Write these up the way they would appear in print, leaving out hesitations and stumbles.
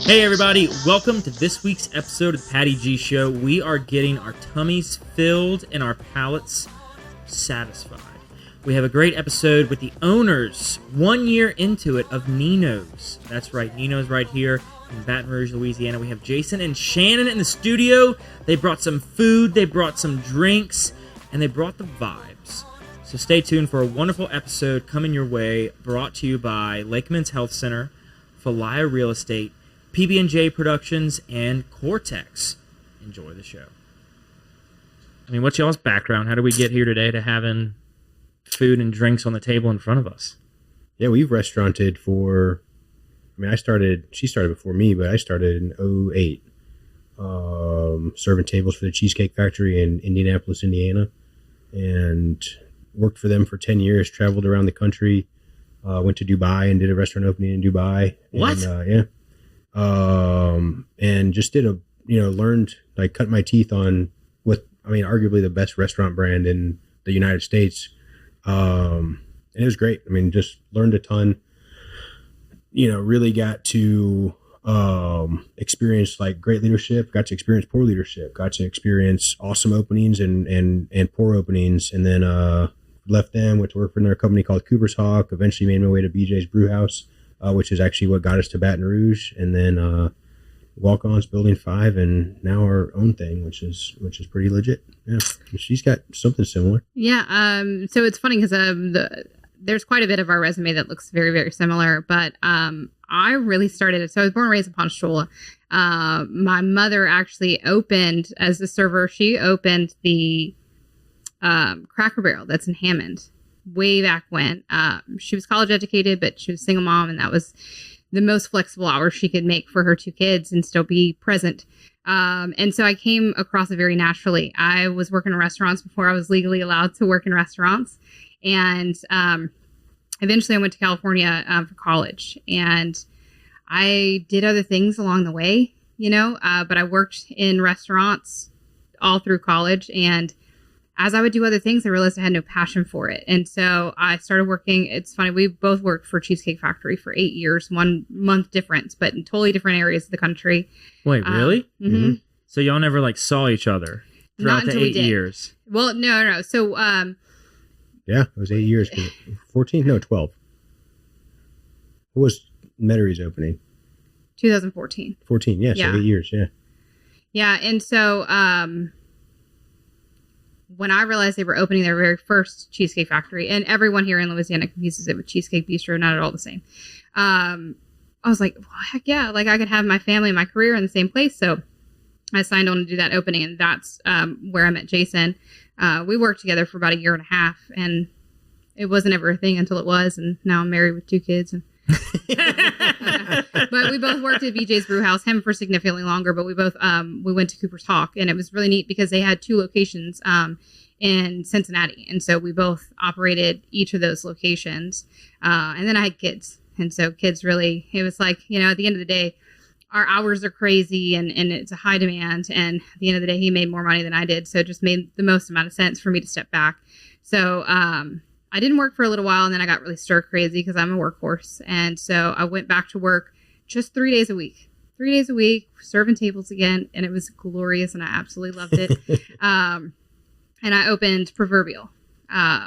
Hey everybody, welcome to this week's episode of the Patty G Show. We are getting our tummies filled and our palates satisfied. We have a great episode with the owners, 1 year into it, of Nino's. That's right, Nino's right here in Baton Rouge, Louisiana. We have Jason and Shannon in the studio. They brought some food, they brought some drinks, and they brought the vibes. So stay tuned for a wonderful episode coming your way, brought to you by Lakeman's Health Center, Falia Real Estate, PB&J Productions, and Cortex. Enjoy the show. I mean, what's y'all's background? How do we get here today to having food and drinks on the table in front of us? Yeah, we've restauranted for, she started before me, but I started in 2008, serving tables for the Cheesecake Factory in Indianapolis, Indiana, and worked for them for 10 years, traveled around the country, went to Dubai and did a restaurant opening in Dubai. What? And, yeah. And just learned, cut my teeth on arguably the best restaurant brand in the United States. And it was great. Just learned a ton, really got to, experience great leadership, got to experience poor leadership, got to experience awesome openings and poor openings. And then, left them, went to work for another company called Cooper's Hawk, eventually made my way to BJ's Brewhouse, which is actually what got us to Baton Rouge, and then Walk-On's Building 5, and now our own thing, which is pretty legit. Yeah, she's got something similar. Yeah, so it's funny because there's quite a bit of our resume that looks very, very similar, but I really started, so I was born and raised in Ponchatoula. My mother actually opened, as a server, she opened the Cracker Barrel that's in Hammond. Way back when. She was college educated, but she was a single mom, and that was the most flexible hours she could make for her two kids and still be present. And so I came across it very naturally. I was working in restaurants before I was legally allowed to work in restaurants. And eventually I went to California for college, and I did other things along the way, but I worked in restaurants all through college, and as I would do other things, I realized I had no passion for it. And so I started working. It's funny. We both worked for Cheesecake Factory for 8 years, 1 month difference, but in totally different areas of the country. Wait, really? Mm-hmm. So y'all never saw each other throughout the 8 years? Well, no. So, yeah, it was 8 years. 14? No, 12. What was Metairies opening? 2014. 14, yeah. So 8 years, yeah. Yeah, and so, when I realized they were opening their very first Cheesecake Factory, and everyone here in Louisiana confuses it with Cheesecake Bistro, not at all the same. I was like, well, heck yeah, I could have my family and my career in the same place. So I signed on to do that opening, and that's where I met Jason. We worked together for about 1.5 years, and it wasn't ever a thing until it was, and now I'm married with 2 kids. And but we both worked at BJ's Brewhouse, him for significantly longer, but we both we went to Cooper's Hawk, and it was really neat because they had 2 locations in Cincinnati, and so we both operated each of those locations, and then I had kids, and so kids really, it was at the end of the day, our hours are crazy, and it's a high demand, and at the end of the day he made more money than I did, so it just made the most amount of sense for me to step back. So I didn't work for a little while, and then I got really stir crazy because I'm a workhorse. And so I went back to work just 3 days a week. 3 days a week, serving tables again, and it was glorious, and I absolutely loved it. And I opened Proverbial.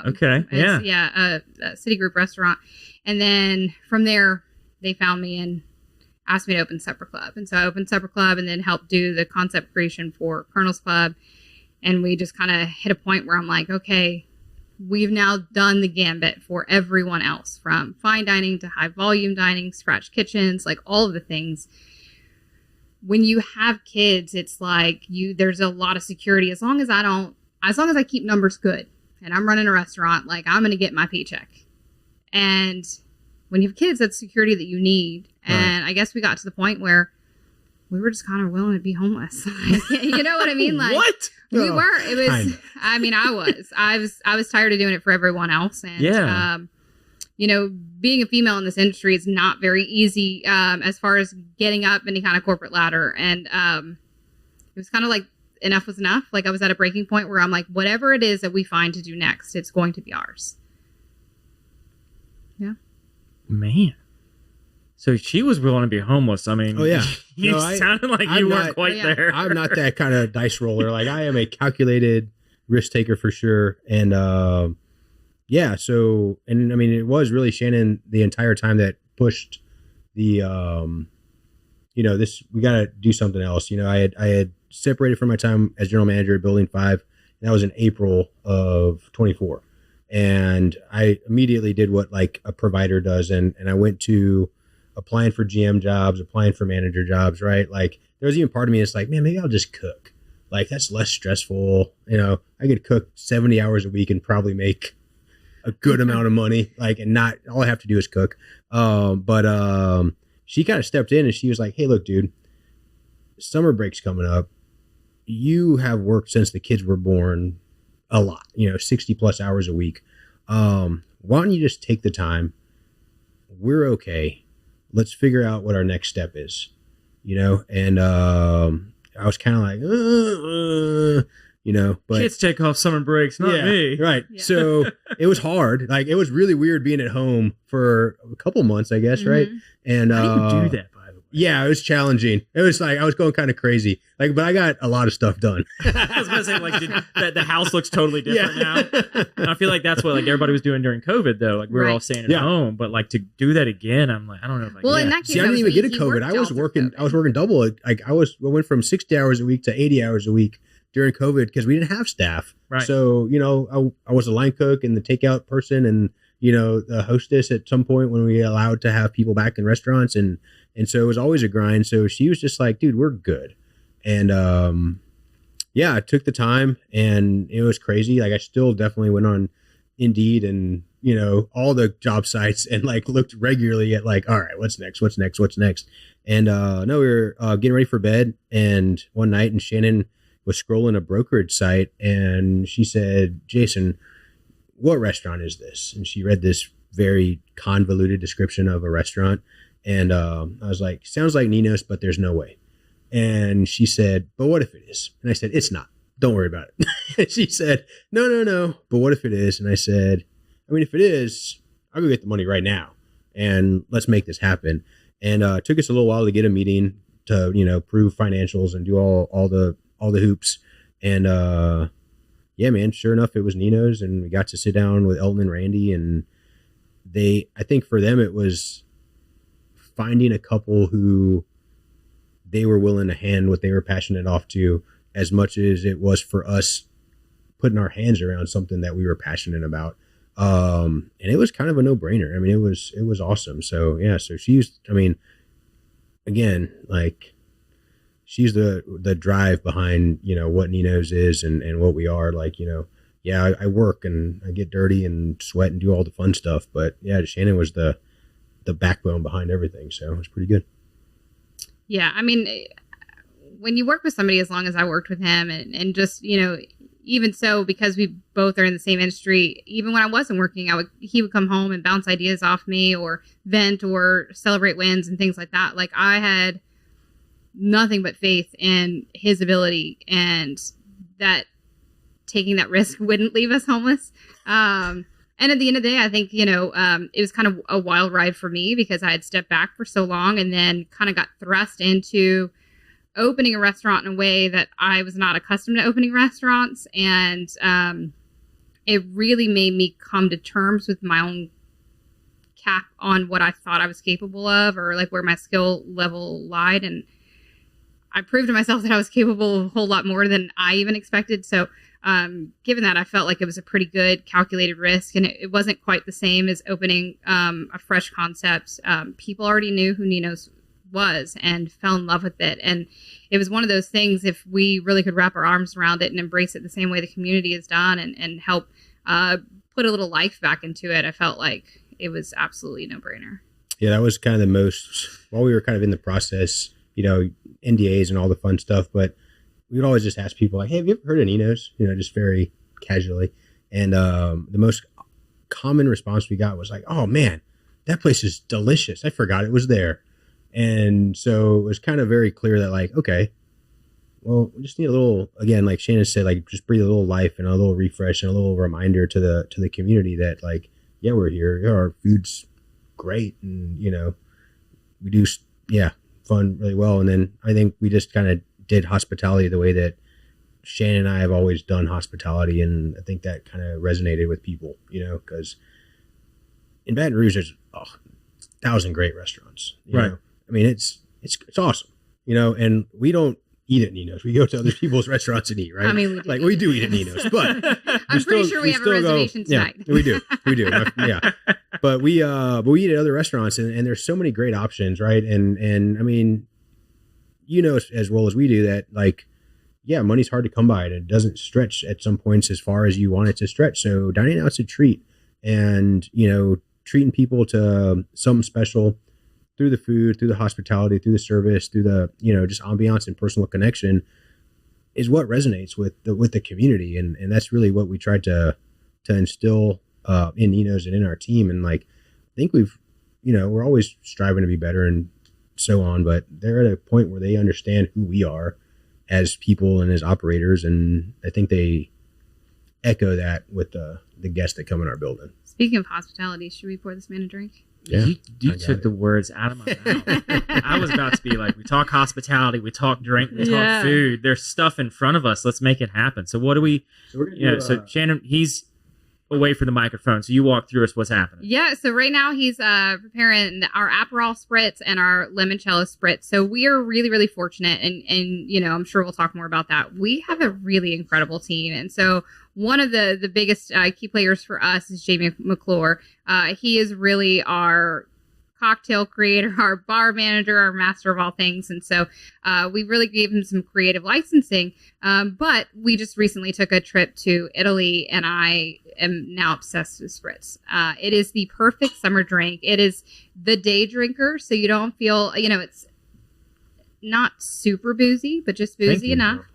Okay, yeah. A Citigroup restaurant. And then from there, they found me and asked me to open Supper Club. And so I opened Supper Club and then helped do the concept creation for Colonel's Club. And we just kind of hit a point where I'm like, okay, we've now done the gambit for everyone else, from fine dining to high volume dining, scratch kitchens, all of the things. When you have kids, it's there's a lot of security. As long as I keep numbers good and I'm running a restaurant, I'm going to get my paycheck. And when you have kids, that's security that you need. Right. And I guess we got to the point where we were just kind of willing to be homeless. You know what I mean? What? We were. It was. I was tired of doing it for everyone else, and yeah. Being a female in this industry is not very easy as far as getting up any kind of corporate ladder, and it was kind of enough was enough. I was at a breaking point where I'm like, whatever it is that we find to do next, it's going to be ours. Yeah. Man. So she was willing to be homeless. I mean, Oh, yeah. you No, sounded like I'm you weren't not- quite there. I'm not that kind of dice roller. Like, I am a calculated risk taker for sure. And yeah, so, and I mean, it was really Shannon the entire time that pushed the this, we got to do something else. I had separated from my time as general manager at Building 5, and that was in April of 24. And I immediately did what like a provider does, and I went to applying for GM jobs, applying for manager jobs, right? Like, there was even part of me that's like, man, maybe I'll just cook. Like, that's less stressful. I could cook 70 hours a week and probably make a good amount of money. Like, and not all I have to do is cook. But she kind of stepped in and she was like, hey, look, dude, summer break's coming up. You have worked since the kids were born a lot, 60 plus hours a week. Why don't you just take the time? We're okay. Let's figure out what our next step is, and I was kind of like, but Kids take off summer breaks, not me. right. Yeah. So it was hard. Like, it was really weird being at home for a couple months, I guess. Right. And How do you do that, by the way? Yeah, it was challenging. It was like I was going kind of crazy. Like, but I got a lot of stuff done. I was gonna say, like, the house looks totally different now. And I feel like that's what like everybody was doing during COVID, though. Like, we were all staying at home, but like to do that again, I'm like, I don't know if I Well, can. in that case, See, I didn't even get a he COVID. worked I was all through working. COVID. I was working double. Like, I went from 60 hours a week to 80 hours a week during COVID because we didn't have staff. Right. So I was a line cook and the takeout person and the hostess at some point when we allowed to have people back in restaurants and so it was always a grind. So she was just like, dude, we're good. And I took the time and it was crazy. Like, I still definitely went on Indeed and all the job sites and like looked regularly at like, all right, what's next? And no, we were getting ready for bed, and one night, and Shannon was scrolling a brokerage site, and she said, Jason, what restaurant is this? And she read this very convoluted description of a restaurant, and I was like, sounds like Nino's, but there's no way. And she said, but what if it is? And I said, it's not. Don't worry about it. And she said, no, but what if it is? And I said, I mean, if it is, I'll go get the money right now and let's make this happen. And it took us a little while to get a meeting to, prove financials and do all the hoops. And yeah, man, sure enough, it was Nino's, and we got to sit down with Elton and Randy, and I think for them, it was finding a couple who they were willing to hand what they were passionate off to, as much as it was for us putting our hands around something that we were passionate about. And it was kind of a no-brainer. I mean, it was awesome. So yeah, so she's, I mean, again, like, she's the drive behind, what Nino's is and what we are. Like, yeah, I work and I get dirty and sweat and do all the fun stuff, but yeah, Shannon was the backbone behind everything. So it was pretty good. Yeah. I mean, when you work with somebody as long as I worked with him and just, even so, because we both are in the same industry, even when I wasn't working, he would come home and bounce ideas off me or vent or celebrate wins and things like that. Like, I had nothing but faith in his ability, and that taking that risk wouldn't leave us homeless. And at the end of the day, I think, it was kind of a wild ride for me because I had stepped back for so long and then kind of got thrust into opening a restaurant in a way that I was not accustomed to opening restaurants. And it really made me come to terms with my own cap on what I thought I was capable of, or like where my skill level lied. And I proved to myself that I was capable of a whole lot more than I even expected. So given that, I felt like it was a pretty good calculated risk, and it wasn't quite the same as opening a fresh concept. People already knew who Nino's was and fell in love with it. And it was one of those things, if we really could wrap our arms around it and embrace it the same way the community has done and help put a little life back into it, I felt like it was absolutely no brainer. Yeah, that was kind of the most, while we were kind of in the process, NDAs and all the fun stuff, but we would always just ask people like, hey, have you ever heard of Nino's? Just very casually. And the most common response we got was like, oh man, that place is delicious. I forgot it was there. And so it was kind of very clear that like, okay, well, we just need a little, again, like Shannon said, like just breathe a little life and a little refresh and a little reminder to the community that like, yeah, we're here. Our food's great. And, we do, fun really well. And then I think we just kind of did hospitality the way that Shannon and I have always done hospitality. And I think that kind of resonated with people, because in Baton Rouge, there's 1,000 great restaurants. You know? I mean, it's awesome, and we don't eat at Nino's. We go to other people's restaurants and eat, right? I mean, we do eat at Nino's, but I'm pretty sure we have a reservation tonight. Yeah, we do. Yeah. But we eat at other restaurants, and there's so many great options, right? And I mean, as well as we do that, like, yeah, money's hard to come by, and it doesn't stretch at some points as far as you want it to stretch. So dining out's a treat, and treating people to something special through the food, through the hospitality, through the service, through the just ambiance and personal connection is what resonates with the community, and that's really what we tried to instill in Nino's and in our team. And like, I think we're always striving to be better and so on, but they're at a point where they understand who we are as people and as operators, and I think they echo that with the guests that come in our building. Speaking of hospitality, should we pour this man a drink? Yeah, you took the words out of my mouth. I was about to be like, we talk hospitality, we talk drink, we talk food. There's stuff in front of us. Let's make it happen. So what do we? So Shannon, he's away from the microphone. So you walk through us. What's happening? Yeah. So right now he's preparing our Aperol spritz and our limoncello spritz. So we are really, really fortunate, and I'm sure we'll talk more about that. We have a really incredible team, and so one of the biggest key players for us is Jamie McClure. He is really our cocktail creator, our bar manager, our master of all things. And so we really gave him some creative licensing. But we just recently took a trip to Italy, and I am now obsessed with spritz. It is the perfect summer drink. It is the day drinker, so you don't feel, it's not super boozy, but just boozy enough.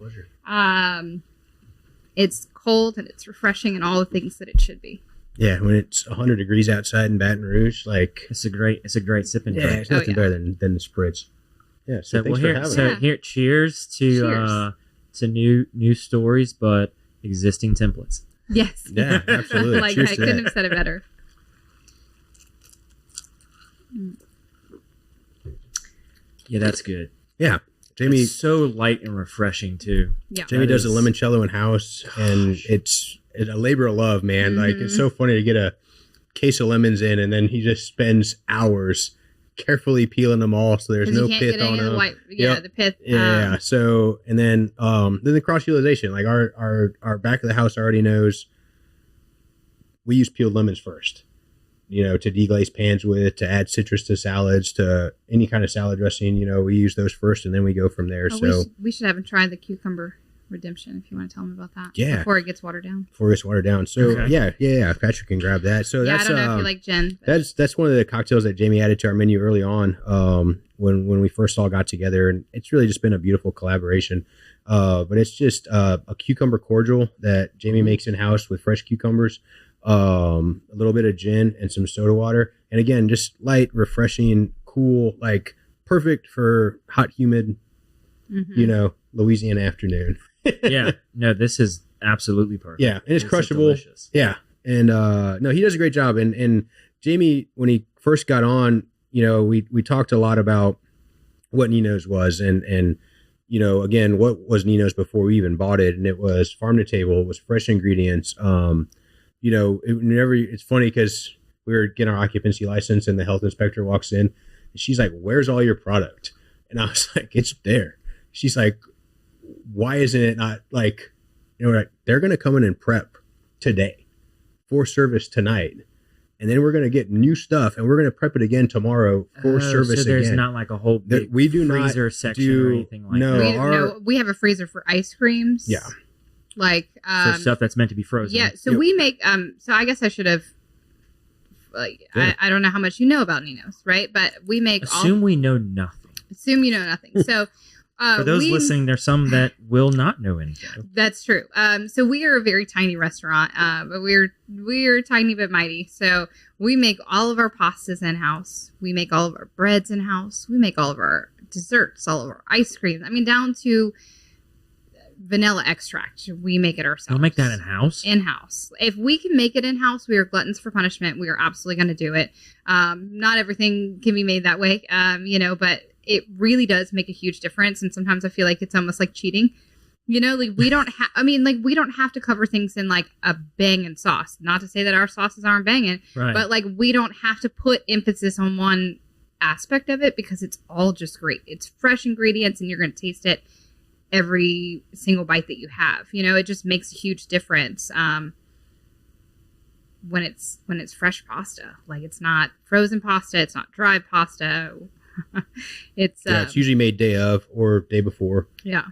It's cold and it's refreshing and all the things that it should be. Yeah, when it's 100 degrees outside in Baton Rouge, like it's a great sipping drink. Yeah, it's nothing better than the spritz. Yeah, so thanks for having me. Here, cheers to new stories, but existing templates. Yes. Yeah, absolutely. I couldn't have said it better. Yeah, that's good. Yeah. Jamie, it's so light and refreshing too. Yeah. Jamie does a limoncello in house, and it's a labor of love, man. Mm-hmm. Like, it's so funny to get a case of lemons in, and then he just spends hours carefully peeling them all, so there's no pith on them. The pith. Yeah. So, and then the cross utilization, like our back of the house already knows we use peeled lemons first. To deglaze pans with, to add citrus to salads, to any kind of salad dressing, we use those first, and then we go from there. We should have him try the cucumber redemption, if you want to tell him about that. Yeah. Before it gets watered down. So, okay. Yeah. Patrick can grab that. So that's, I don't know if you like gin. That's one of the cocktails that Jamie added to our menu early on when we first all got together, and it's really just been a beautiful collaboration. But it's just a cucumber cordial that Jamie makes in-house with fresh cucumbers. A little bit of gin and some soda water, and again, just light, refreshing, cool, like perfect for hot, humid, Louisiana afternoon. Yeah, no, this is absolutely perfect. Yeah, and it's crushable. Delicious. Yeah, and no, he does a great job. And Jamie, when he first got on, we talked a lot about what Nino's was, and again, what was Nino's before we even bought it, and it was farm to table, it was fresh ingredients. It's funny because we were getting our occupancy license, and the health inspector walks in, and she's like, "Where's all your product?" And I was like, "It's there." She's like, "Why isn't it not like, they're going to come in and prep today for service tonight, and then we're going to get new stuff, and we're going to prep it again tomorrow for service so there's again." not like a whole big we do freezer not section or anything like that. No, we have a freezer for ice creams. Yeah. Like for stuff that's meant to be frozen. Yeah, so we make so I guess I should have I don't know how much you know about Nino's, right? But we make we know nothing. Assume you know nothing. So for those listening, there's some that will not know anything. That's true. So we are a very tiny restaurant, but we're tiny but mighty. So we make all of our pastas in house. We make all of our breads in house. We make all of our desserts, all of our ice cream. I mean, down to vanilla extract. We make it ourselves. You'll make that in-house? In-house. If we can make it in-house, we are gluttons for punishment. We are absolutely going to do it. Not everything can be made that way, but it really does make a huge difference. And sometimes I feel like it's almost like cheating. Like we don't we don't have to cover things in like a banging sauce. Not to say that our sauces aren't banging, right. But like we don't have to put emphasis on one aspect of it because it's all just great. It's fresh ingredients and you're going to taste it every single bite that you have. It just makes a huge difference when it's fresh pasta. Like it's not frozen pasta, it's not dry pasta. It's usually made day of or day before. Yeah.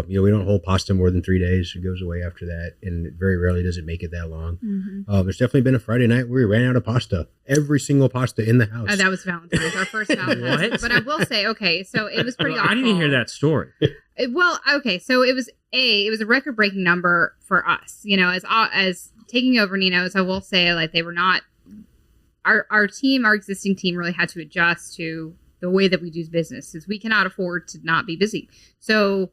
We don't hold pasta more than 3 days. It goes away after that, and it very rarely does it make it that long. Mm-hmm. There's definitely been a Friday night where we ran out of pasta. Every single pasta in the house. Oh, that was Valentine's, our first Valentine's. What? But I will say, okay, so it was pretty awful. I didn't hear that story. So it was a record-breaking number for us. As taking over Nino's, I will say, like, they were not our existing team really had to adjust to the way that we do business, is we cannot afford to not be busy. So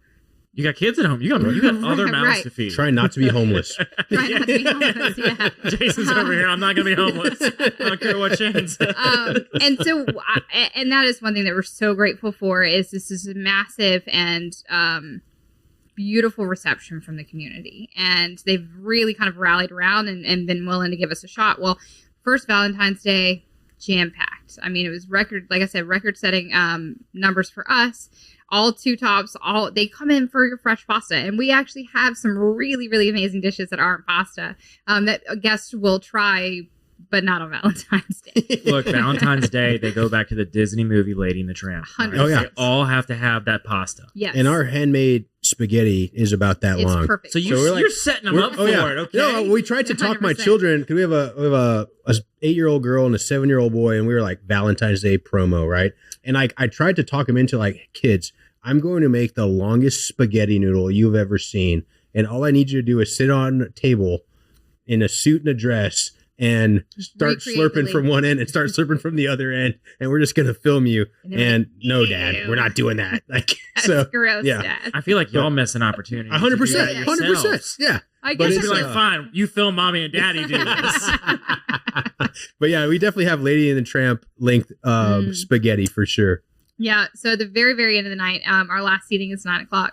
you got kids at home. You got other mouths to feed. Try not to be homeless. Try not to be homeless. Yeah. Jason's over here. I'm not going to be homeless. I don't care what Shane says. And that is one thing that we're so grateful for. Is this is a massive and beautiful reception from the community, and they've really kind of rallied around and been willing to give us a shot. Well, first Valentine's Day, jam-packed. I mean, it was record-setting numbers for us. All two tops, they come in for your fresh pasta. And we actually have some really, really amazing dishes that aren't pasta that guests will try, but not on Valentine's Day. Look, Valentine's Day, they go back to the Disney movie Lady and the Tramp. 100%. Oh, yeah. They all have to have that pasta. Yes. And our handmade spaghetti is about that long. It's perfect. So you're setting them up for it, okay? No, we tried to talk my 100%. children, because we have a 8-year-old girl and a 7-year-old boy, and we were like Valentine's Day promo, right? And I tried to talk them into like, kids, I'm going to make the longest spaghetti noodle you've ever seen, and all I need you to do is sit on a table in a suit and a dress and start slurping from one end and start slurping from the other end, and we're just going to film you. And no, Dad, we're not doing that. Like, so gross, yeah. Dad. I feel like y'all miss an opportunity. 100%, 100%. Yeah. I But guess it's like, fine, you film Mommy and Daddy do this. But yeah, we definitely have Lady and the Tramp length spaghetti for sure. Yeah. So the very, very end of the night, our last seating is 9:00.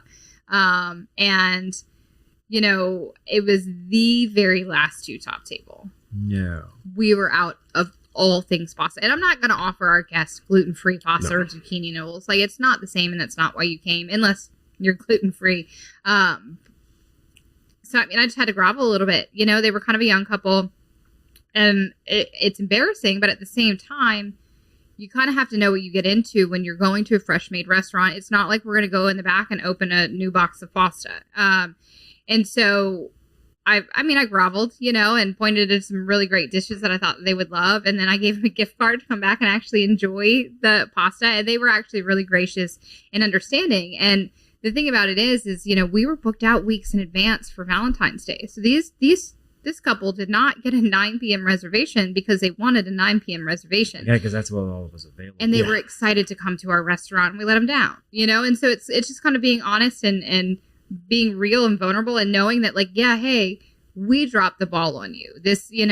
And it was the very last two-top table. No. We were out of all things pasta. And I'm not going to offer our guests gluten-free pasta or zucchini noodles. Like, it's not the same, and that's not why you came, unless you're gluten-free. So, I mean, I just had to grovel a little bit. They were kind of a young couple, and it's embarrassing, but at the same time, you kind of have to know what you get into when you're going to a fresh-made restaurant. It's not like we're going to go in the back and open a new box of pasta. And so I groveled, and pointed to some really great dishes that I thought they would love. And then I gave them a gift card to come back and actually enjoy the pasta. And they were actually really gracious and understanding. And the thing about it is, we were booked out weeks in advance for Valentine's Day. So this couple did not get a 9 p.m. reservation because they wanted a 9 p.m. reservation. Yeah, because that's what all of us available. And they were excited to come to our restaurant, and we let them down, And so it's just kind of being honest and being real and vulnerable, and knowing that, like, yeah, hey, we dropped the ball on you. This, we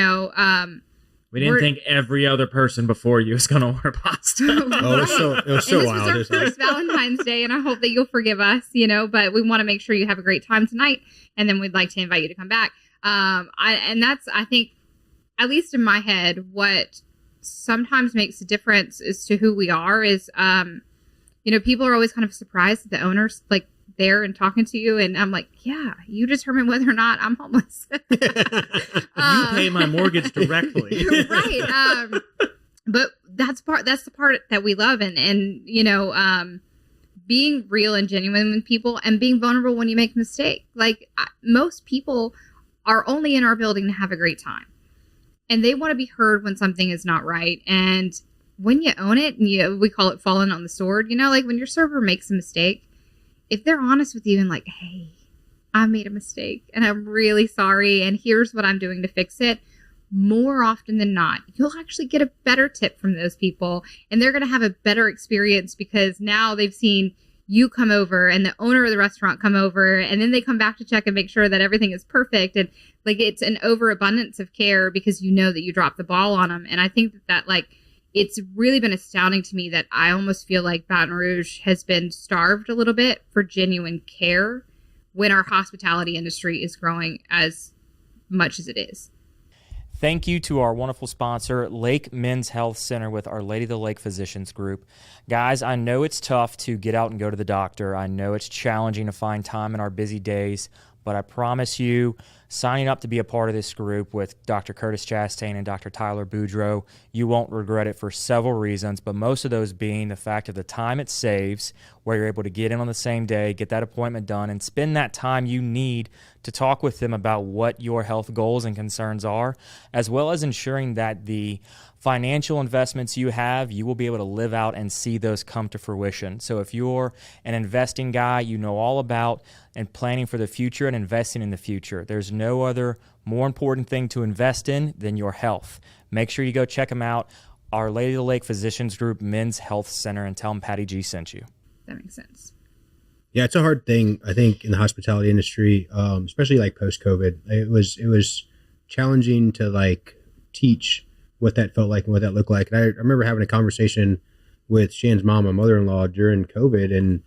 didn't think every other person before you was going to order pasta. Oh, it was so wild. This was our first Valentine's Day, and I hope that you'll forgive us, but we want to make sure you have a great time tonight, and then we'd like to invite you to come back. I think, at least in my head, what sometimes makes a difference as to who we are is, people are always kind of surprised that the owner's like there and talking to you, and I'm like, yeah, you determine whether or not I'm homeless. You pay my mortgage directly. Right. But that's the part that we love, and being real and genuine with people, and being vulnerable when you make a mistake. Like, most people are only in our building to have a great time, and they want to be heard when something is not right. And when you own it, and we call it falling on the sword, like when your server makes a mistake, if they're honest with you and like, hey, I made a mistake and I'm really sorry, and here's what I'm doing to fix it, more often than not, you'll actually get a better tip from those people, and they're going to have a better experience because now they've seen you come over and the owner of the restaurant come over, and then they come back to check and make sure that everything is perfect. And like, it's an overabundance of care because you know that you dropped the ball on them. And I think that like, it's really been astounding to me that I almost feel like Baton Rouge has been starved a little bit for genuine care when our hospitality industry is growing as much as it is. Thank you to our wonderful sponsor, Lake Men's Health Center with Our Lady of the Lake Physicians Group. Guys, I know it's tough to get out and go to the doctor. I know it's challenging to find time in our busy days, but I promise you, signing up to be a part of this group with Dr. Curtis Chastain and Dr. Tyler Boudreau, you won't regret it for several reasons, but most of those being the fact of the time it saves, where you're able to get in on the same day, get that appointment done, and spend that time you need to talk with them about what your health goals and concerns are, as well as ensuring that the financial investments you have, you will be able to live out and see those come to fruition. So if you're an investing guy, you know all about and planning for the future and investing in the future. There's no other more important thing to invest in than your health. Make sure you go check them out, Our Lady of the Lake Physicians Group Men's Health Center, and tell them Patty G sent you. That makes sense. Yeah, it's a hard thing, I think, in the hospitality industry, especially like post-COVID. It was challenging to like teach what that felt like and what that looked like. And I remember having a conversation with Shan's mom, my mother-in-law, during COVID, and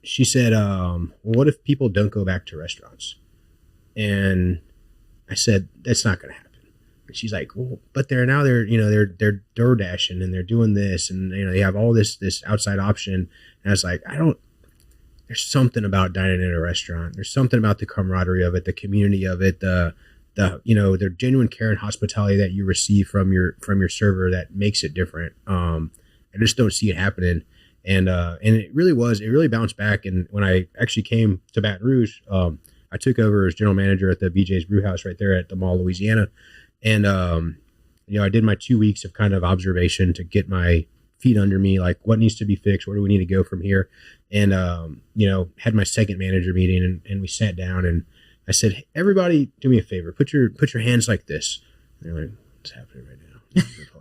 she said, well, what if people don't go back to restaurants? And I said, that's not going to happen. And she's like, well, but they're door dashing and they're doing this, and they have all this outside option. And I was like, there's something about dining in a restaurant. There's something about the camaraderie of it, the community of it, the genuine care and hospitality that you receive from your server that makes it different. I just don't see it happening. And it really bounced back. And when I actually came to Baton Rouge, I took over as general manager at the BJ's Brewhouse right there at the Mall, Louisiana. And, I did my 2 weeks of kind of observation to get my feet under me, like what needs to be fixed, where do we need to go from here? And, had my second manager meeting, and we sat down, and I said, hey, everybody do me a favor, put your hands like this. And they're like, what's happening right now?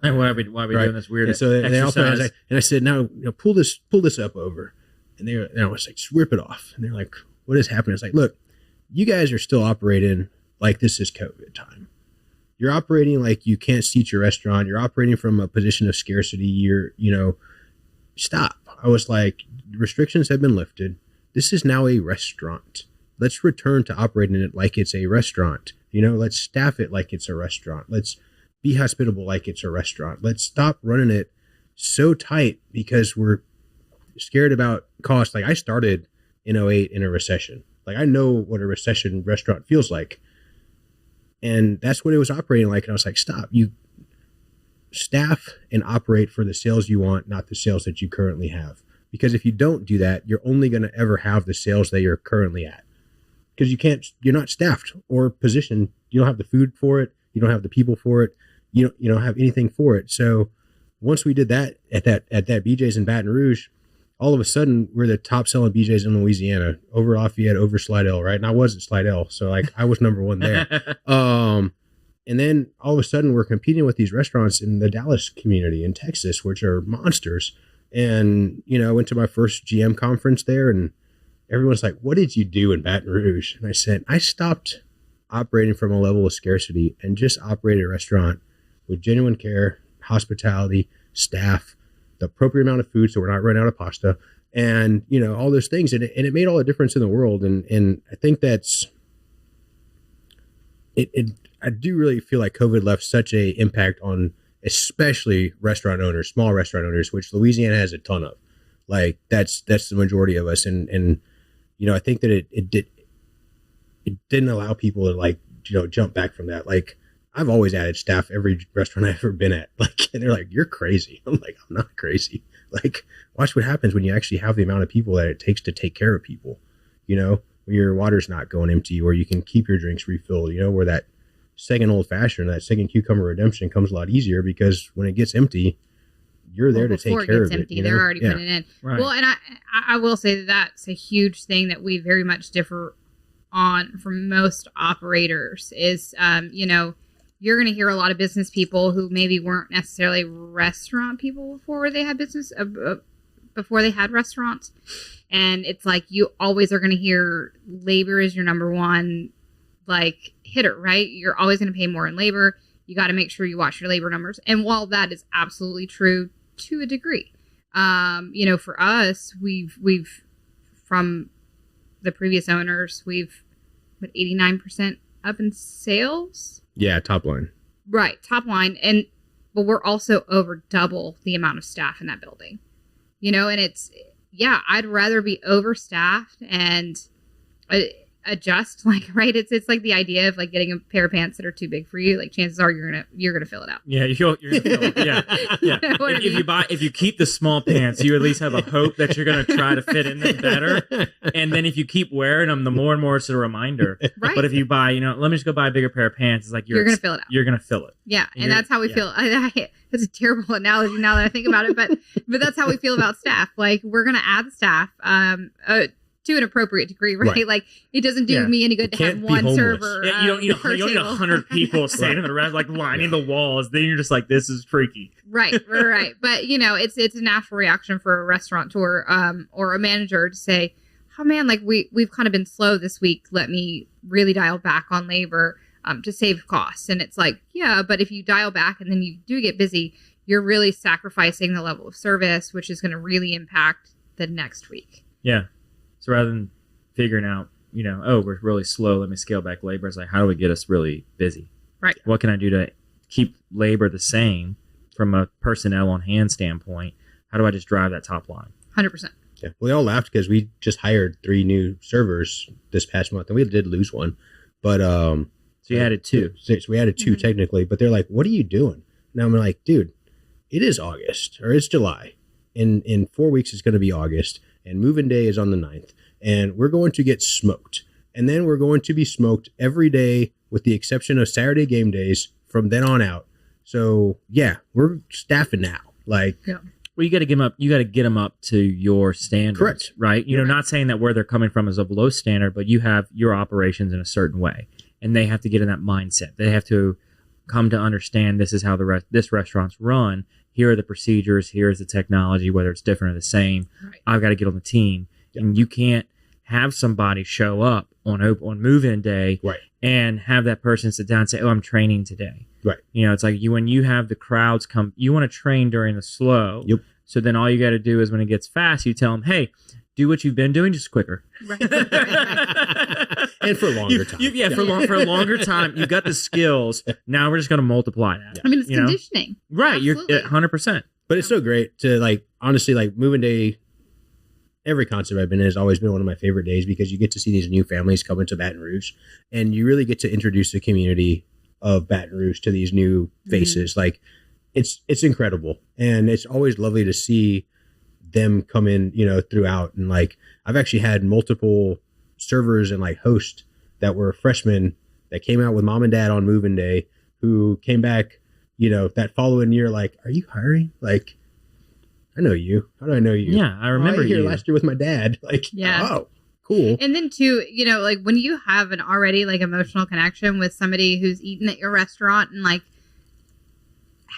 Why are we doing this weird and so they all put exercise? And I said, now pull this up over. And I was like, just rip it off. And they're like, what is happening? It's like, look, you guys are still operating like this is COVID time. You're operating like you can't seat your restaurant. You're operating from a position of scarcity. Stop. I was like, restrictions have been lifted. This is now a restaurant. Let's return to operating it like it's a restaurant. Let's staff it like it's a restaurant. Let's be hospitable like it's a restaurant. Let's stop running it so tight because we're scared about cost. Like, I started in '08 in a recession. Like, I know what a recession restaurant feels like. And that's what it was operating like. And I was like, stop. You staff and operate for the sales you want, not the sales that you currently have. Because if you don't do that, you're only going to ever have the sales that you're currently at. Because you're not staffed or positioned. You don't have the food for it. You don't have the people for it. You don't have anything for it. So once we did that at that BJ's in Baton Rouge, all of a sudden we're the top selling BJ's in Louisiana, over Lafayette, over Slidell, right? And I was at Slidell, so like I was number one there. And then all of a sudden we're competing with these restaurants in the Dallas community in Texas, which are monsters. And I went to my first GM conference there, and everyone's like, what did you do in Baton Rouge? And I said, I stopped operating from a level of scarcity and just operated a restaurant with genuine care, hospitality, staff, the appropriate amount of food so we're not running out of pasta, and all those things. And it made all the difference in the world. And I think that's it. I do really feel like COVID left such a impact on especially restaurant owners, small restaurant owners, which Louisiana has a ton of. Like that's the majority of us. And I think that it didn't allow people to jump back from that. Like, I've always added staff every restaurant I've ever been at. Like, and they're like, you're crazy. I'm like, I'm not crazy. Like, watch what happens when you actually have the amount of people that it takes to take care of people, where your water's not going empty, where you can keep your drinks refilled, where that second old fashioned, that second cucumber redemption comes a lot easier because when it gets empty, you're there to take care of it. They're already putting it in. Right. Well, and I will say that's a huge thing that we very much differ on from most operators is, you're going to hear a lot of business people who maybe weren't necessarily restaurant people before they had business, before they had restaurants. And it's like, you always are going to hear labor is your number one, like, hitter, right? You're always going to pay more in labor. You got to make sure you watch your labor numbers. And while that is absolutely true to a degree, for us, we've from the previous owners, we've 89% up in sales. Yeah, top line. Right, top line. But we're also over double the amount of staff in that building. And it's, I'd rather be overstaffed and adjust, like, right? It's like the idea of like getting a pair of pants that are too big for you. Like, chances are you're gonna fill it out. Yeah, you're gonna fill it. Yeah. If you keep the small pants, you at least have a hope that you're gonna try to fit in them better. And then if you keep wearing them, the more and more it's a reminder. Right. But if you buy, let me just go buy a bigger pair of pants. It's like you're gonna fill it out. You're gonna fill it. Yeah, and that's how we feel. That's a terrible analogy now that I think about it, but that's how we feel about staff. Like, we're gonna add staff. To an appropriate degree, right? Like, it doesn't do me any good to have one server. Yeah, you don't need 100 people standing around, like, lining the walls. Then you're just like, this is freaky. Right. But it's a natural reaction for a restaurateur or a manager to say, oh man, like, we've kind of been slow this week. Let me really dial back on labor to save costs. And it's like, yeah, but if you dial back and then you do get busy, you're really sacrificing the level of service, which is going to really impact the next week. Yeah. So rather than figuring out, we're really slow, let me scale back labor, it's like, how do we get us really busy? Right. What can I do to keep labor the same from a personnel on hand standpoint? How do I just drive that top line? 100%. Yeah. Well, they all laughed because we just hired 3 new servers this past month, and we did lose one. But so you added 2. So we added 2 technically, but they're like, what are you doing? And I'm like, dude, it is August or it's July. In 4 weeks, it's going to be August. And move-in day is on the 9th. And we're going to get smoked. And then we're going to be smoked every day with the exception of Saturday game days from then on out. So, yeah, we're staffing now. Like, well, you got to get them up. You got to get them up to your standards. Correct. Right? Not saying that where they're coming from is of low standard, but you have your operations in a certain way. And they have to get in that mindset. They have to come to understand this is how this restaurant's run. Here are the procedures. Here's the technology, whether it's different or the same. Right. I've got to get on the team. Yep. And you can't have somebody show up on move-in day and have that person sit down and say, oh, I'm training today. Right. It's like when you have the crowds come, you want to train during the slow. Yep. So then all you got to do is when it gets fast, you tell them, hey, do what you've been doing, just quicker. Right. And for a longer time. For a longer time. You've got the skills. Now we're just going to multiply that. I mean, it's conditioning. Right. Absolutely. You're 100%. But it's so great to, like, honestly, like, moving day, every concert I've been in has always been one of my favorite days because you get to see these new families come into Baton Rouge and you really get to introduce the community of Baton Rouge to these new faces. Mm-hmm. Like, it's incredible. And it's always lovely to see them come in, throughout. And like, I've actually had multiple servers and like hosts that were freshmen that came out with mom and dad on moving day who came back, that following year, like, are you hiring? Like, I know you. How do I know you? Yeah, I remember you. Last year with my dad. Like, oh, cool. And then too, like when you have an already like emotional connection with somebody who's eaten at your restaurant and like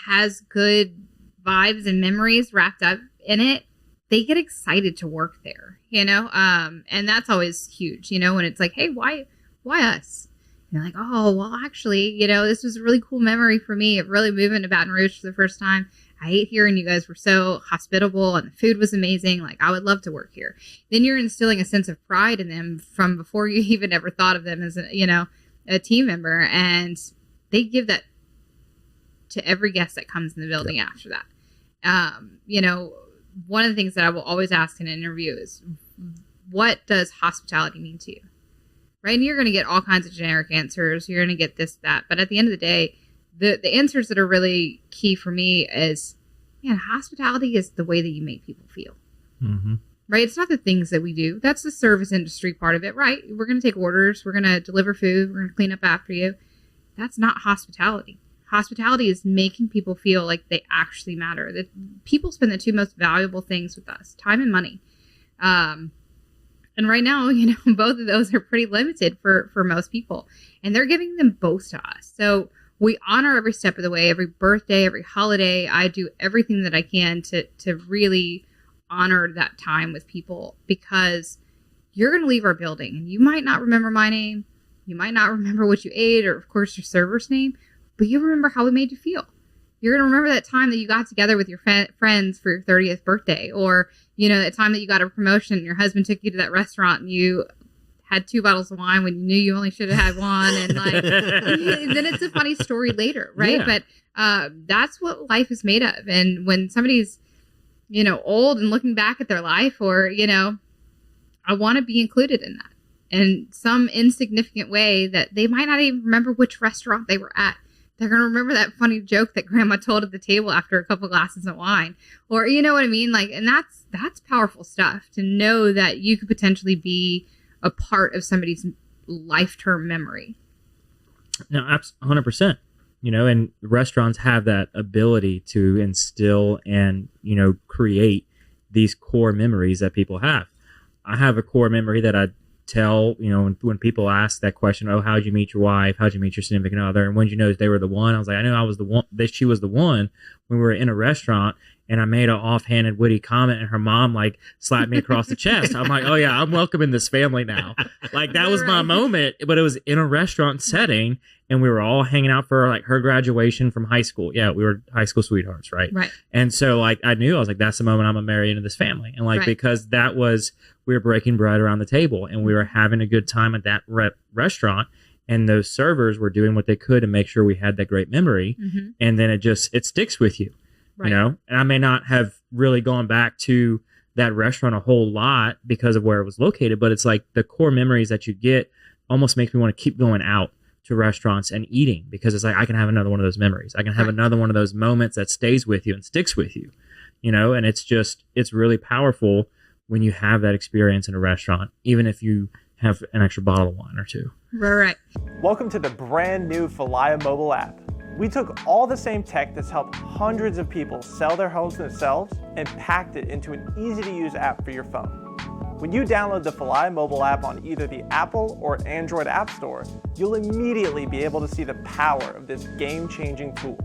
has good vibes and memories wrapped up in it, they get excited to work there, and that's always huge, when it's like, hey, why us? And you're like, oh, well, actually, this was a really cool memory for me of really moving to Baton Rouge for the first time. I ate here and you guys were so hospitable and the food was amazing. Like, I would love to work here. Then you're instilling a sense of pride in them from before you even ever thought of them as a team member. And they give that to every guest that comes in the building after that. One of the things that I will always ask in an interview is, what does hospitality mean to you? Right? And you're going to get all kinds of generic answers. You're going to get this, that. But at the end of the day, the answers that are really key for me is, hospitality is the way that you make people feel. Mm-hmm. Right? It's not the things that we do. That's the service industry part of it, right? We're going to take orders. We're going to deliver food. We're going to clean up after you. That's not hospitality. Hospitality is making people feel like they actually matter. That people spend the 2 most valuable things with us, time and money. And right now, both of those are pretty limited for most people. And they're giving them both to us. So we honor every step of the way, every birthday, every holiday. I do everything that I can to really honor that time with people, because you're going to leave our building and you might not remember my name. You might not remember what you ate or, of course, your server's name, but you remember how we made you feel. You're going to remember that time that you got together with your friends for your 30th birthday, or, you know, that time that you got a promotion and your husband took you to that restaurant and you had 2 bottles of wine when you knew you only should have had one. And like, and then it's a funny story later, right? Yeah. But that's what life is made of. And when somebody's, you know, old and looking back at their life, or, you know, I want to be included in that in some insignificant way that they might not even remember which restaurant they were at. They're going to remember that funny joke that grandma told at the table after a couple glasses of wine, or, you know what I mean? Like, and that's powerful stuff, to know that you could potentially be a part of somebody's life-term memory. No, 100%. You know, and restaurants have that ability to instill and, you know, create these core memories that people have. I have a core memory that I tell, you know, when people ask that question, oh, how'd you meet your wife? How'd you meet your significant other? And when did you know they were the one? I was like, I knew I was the one, that she was the one, when we were in a restaurant and I made an offhanded witty comment and her mom like slapped me across the chest. I'm like, oh yeah, I'm welcome in this family now. Like that was my moment, but it was in a restaurant setting and we were all hanging out for like her graduation from high school. Yeah, we were high school sweethearts, right? Right. And so like I knew, I was like, that's the moment I'm gonna marry into this family. And like, because that was, we were breaking bread around the table and we were having a good time at that restaurant. And those servers were doing what they could to make sure we had that great memory. Mm-hmm. And then it sticks with you, you know? And I may not have really gone back to that restaurant a whole lot because of where it was located, but it's like the core memories that you get almost makes me want to keep going out to restaurants and eating, because it's like, I can have another one of those memories. I can have another one of those moments that stays with you and sticks with you, you know? And it's really powerful when you have that experience in a restaurant, even if you have an extra bottle of wine or two. Right. Welcome to the brand new Falaya mobile app. We took all the same tech that's helped hundreds of people sell their homes themselves and packed it into an easy-to-use app for your phone. When you download the Falaya mobile app on either the Apple or Android App Store, you'll immediately be able to see the power of this game-changing tool.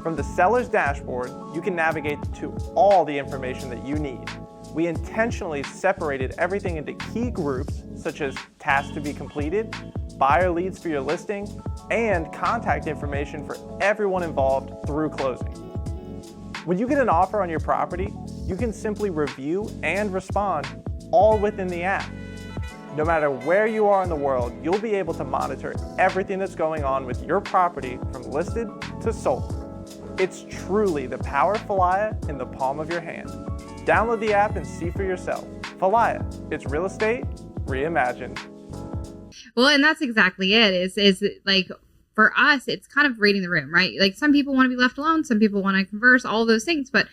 From the seller's dashboard, you can navigate to all the information that you need. We intentionally separated everything into key groups, such as tasks to be completed, buyer leads for your listing, and contact information for everyone involved through closing. When you get an offer on your property, you can simply review and respond all within the app. No matter where you are in the world, you'll be able to monitor everything that's going on with your property from listed to sold. It's truly the power of Falaya in the palm of your hand. Download the app and see for yourself. Falaya, it's real estate reimagined. Well, and that's exactly it. Is like, for us, it's kind of reading the room, right? Like, some people want to be left alone, some people want to converse, all those things, but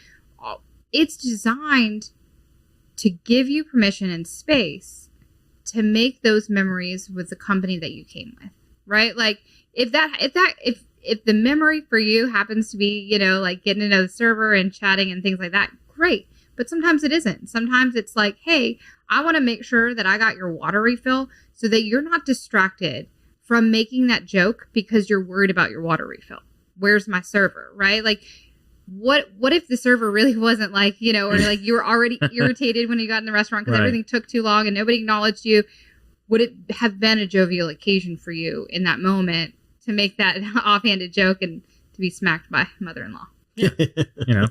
it's designed to give you permission and space to make those memories with the company that you came with, right? Like, if the memory for you happens to be, you know, like getting to know the server and chatting and things like that, great. But sometimes it isn't. Sometimes it's like, hey, I want to make sure that I got your water refill so that you're not distracted from making that joke because you're worried about your water refill. Where's my server, right? Like, what if the server really wasn't like, you know, or like you were already irritated when you got in the restaurant because everything took too long and nobody acknowledged you? Would it have been a jovial occasion for you in that moment to make that offhanded joke and to be smacked by mother-in-law? Yeah. You know,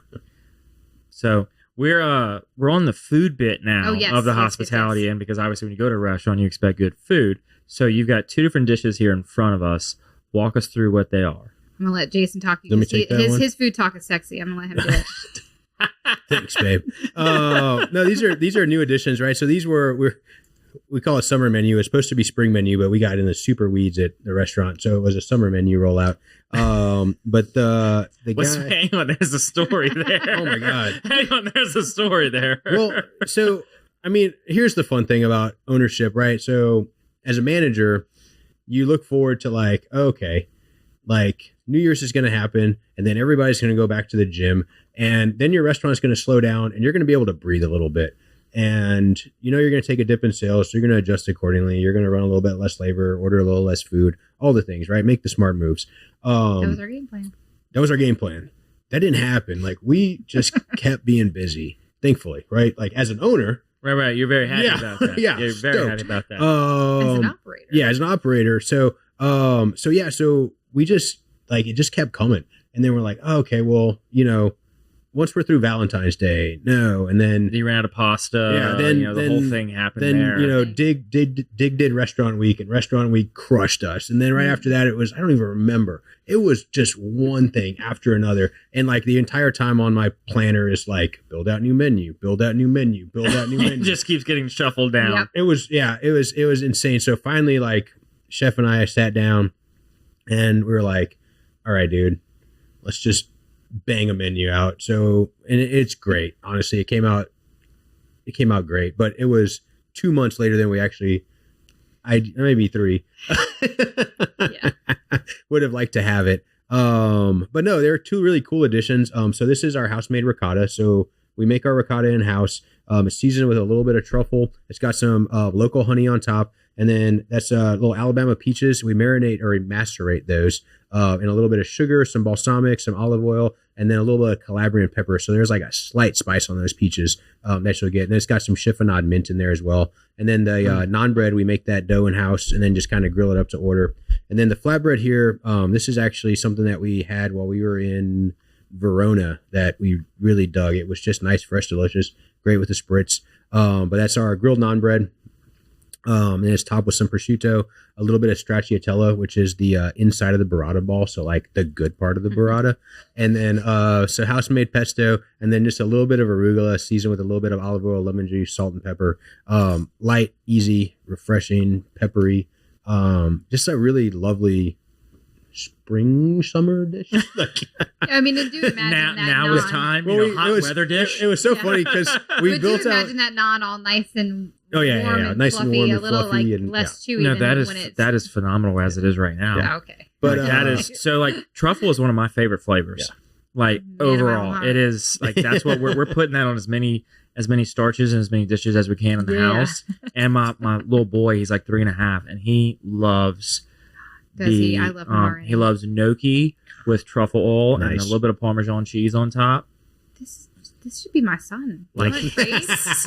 so we're on the food bit now of the hospitality end, because obviously when you go to a restaurant, you expect good food. So you've got 2 different dishes here in front of us. Walk us through what they are. I'm gonna let Jason talk. Let me take that one. His food talk is sexy. I'm gonna let him do it. Thanks, babe. No, these are new additions, right? So these we call it summer menu. It's supposed to be spring menu, but we got in the super weeds at the restaurant, so it was a summer menu rollout. But the guy, hang on, there's a story there. Oh my god, hang on, there's a story there. Well, so I mean, here's the fun thing about ownership, right? So as a manager, you look forward to like, okay, like New Year's is going to happen, and then everybody's going to go back to the gym, and then your restaurant's going to slow down, and you're going to be able to breathe a little bit. And you know you're going to take a dip in sales, so you're going to adjust accordingly. You're going to run a little bit less labor, order a little less food, all the things, right? Make the smart moves. That was our game plan. That was our game plan. That didn't happen. Like, we just kept being busy. thankfully, right? Like as an owner. Right. You're very happy Yeah. about that. Yeah, You're very stoked. happy about that. As an operator. Yeah, as an operator. So we just like it just kept coming, and then we're like, oh, okay, well, once we're through Valentine's Day, no, and then you ran out of pasta. Yeah, then the whole thing happened. Then there. Dig did Restaurant Week, and Restaurant Week crushed us. And then right after that, it was I don't even remember. It was just one thing after another, and like the entire time on my planner is like build out new menu, build out new menu, build out new it menu. just keeps getting shuffled down. Yep. It was insane. So finally, like Chef and I sat down, and we were like, all right, dude, let's just bang a menu out. So, and it's great. Honestly, it came out great, but it was 2 months later than we actually, maybe 3 Yeah. would have liked to have it. But no, there are 2 really cool additions. So this is our house made ricotta. So we make our ricotta in house. It's seasoned with a little bit of truffle. It's got some local honey on top. And then that's little Alabama peaches. We marinate or we macerate those in a little bit of sugar, some balsamic, some olive oil, and then a little bit of Calabrian pepper. So there's like a slight spice on those peaches that you'll get. And then it's got some chiffonade mint in there as well. And then the naan bread, we make that dough in house and then just kind of grill it up to order. And then the flatbread here, this is actually something that we had while we were in Verona that we really dug. It was just nice, fresh, delicious, great with the spritz. But that's our grilled naan bread. And it's topped with some prosciutto, a little bit of stracciatella, which is the inside of the burrata ball, so like the good part of the burrata, and then so house-made pesto, and then just a little bit of arugula seasoned with a little bit of olive oil, lemon juice, salt, and pepper. Light, easy, refreshing, peppery. Just a really lovely summer dish. I mean, I do imagine that now is time. Well, hot weather dish. It was so funny because we Would built you out. imagine that naan all nice and Oh yeah, warm yeah. and Nice fluffy, and warm a and little fluffy, like and less chewy No, than when it's that is phenomenal as it is right now. Yeah, okay. But Like, that is so like truffle is one of my favorite flavors. Yeah. Like Made of my own overall, heart. it is like that's what we're putting that on as many starches and as many dishes as we can in the Yeah. house. And my little boy, he's like 3.5, and he loves. Does he? I love him already. He loves gnocchi with truffle oil and a Nice. little bit of Parmesan cheese on top. This should be my son. Like What, Grace?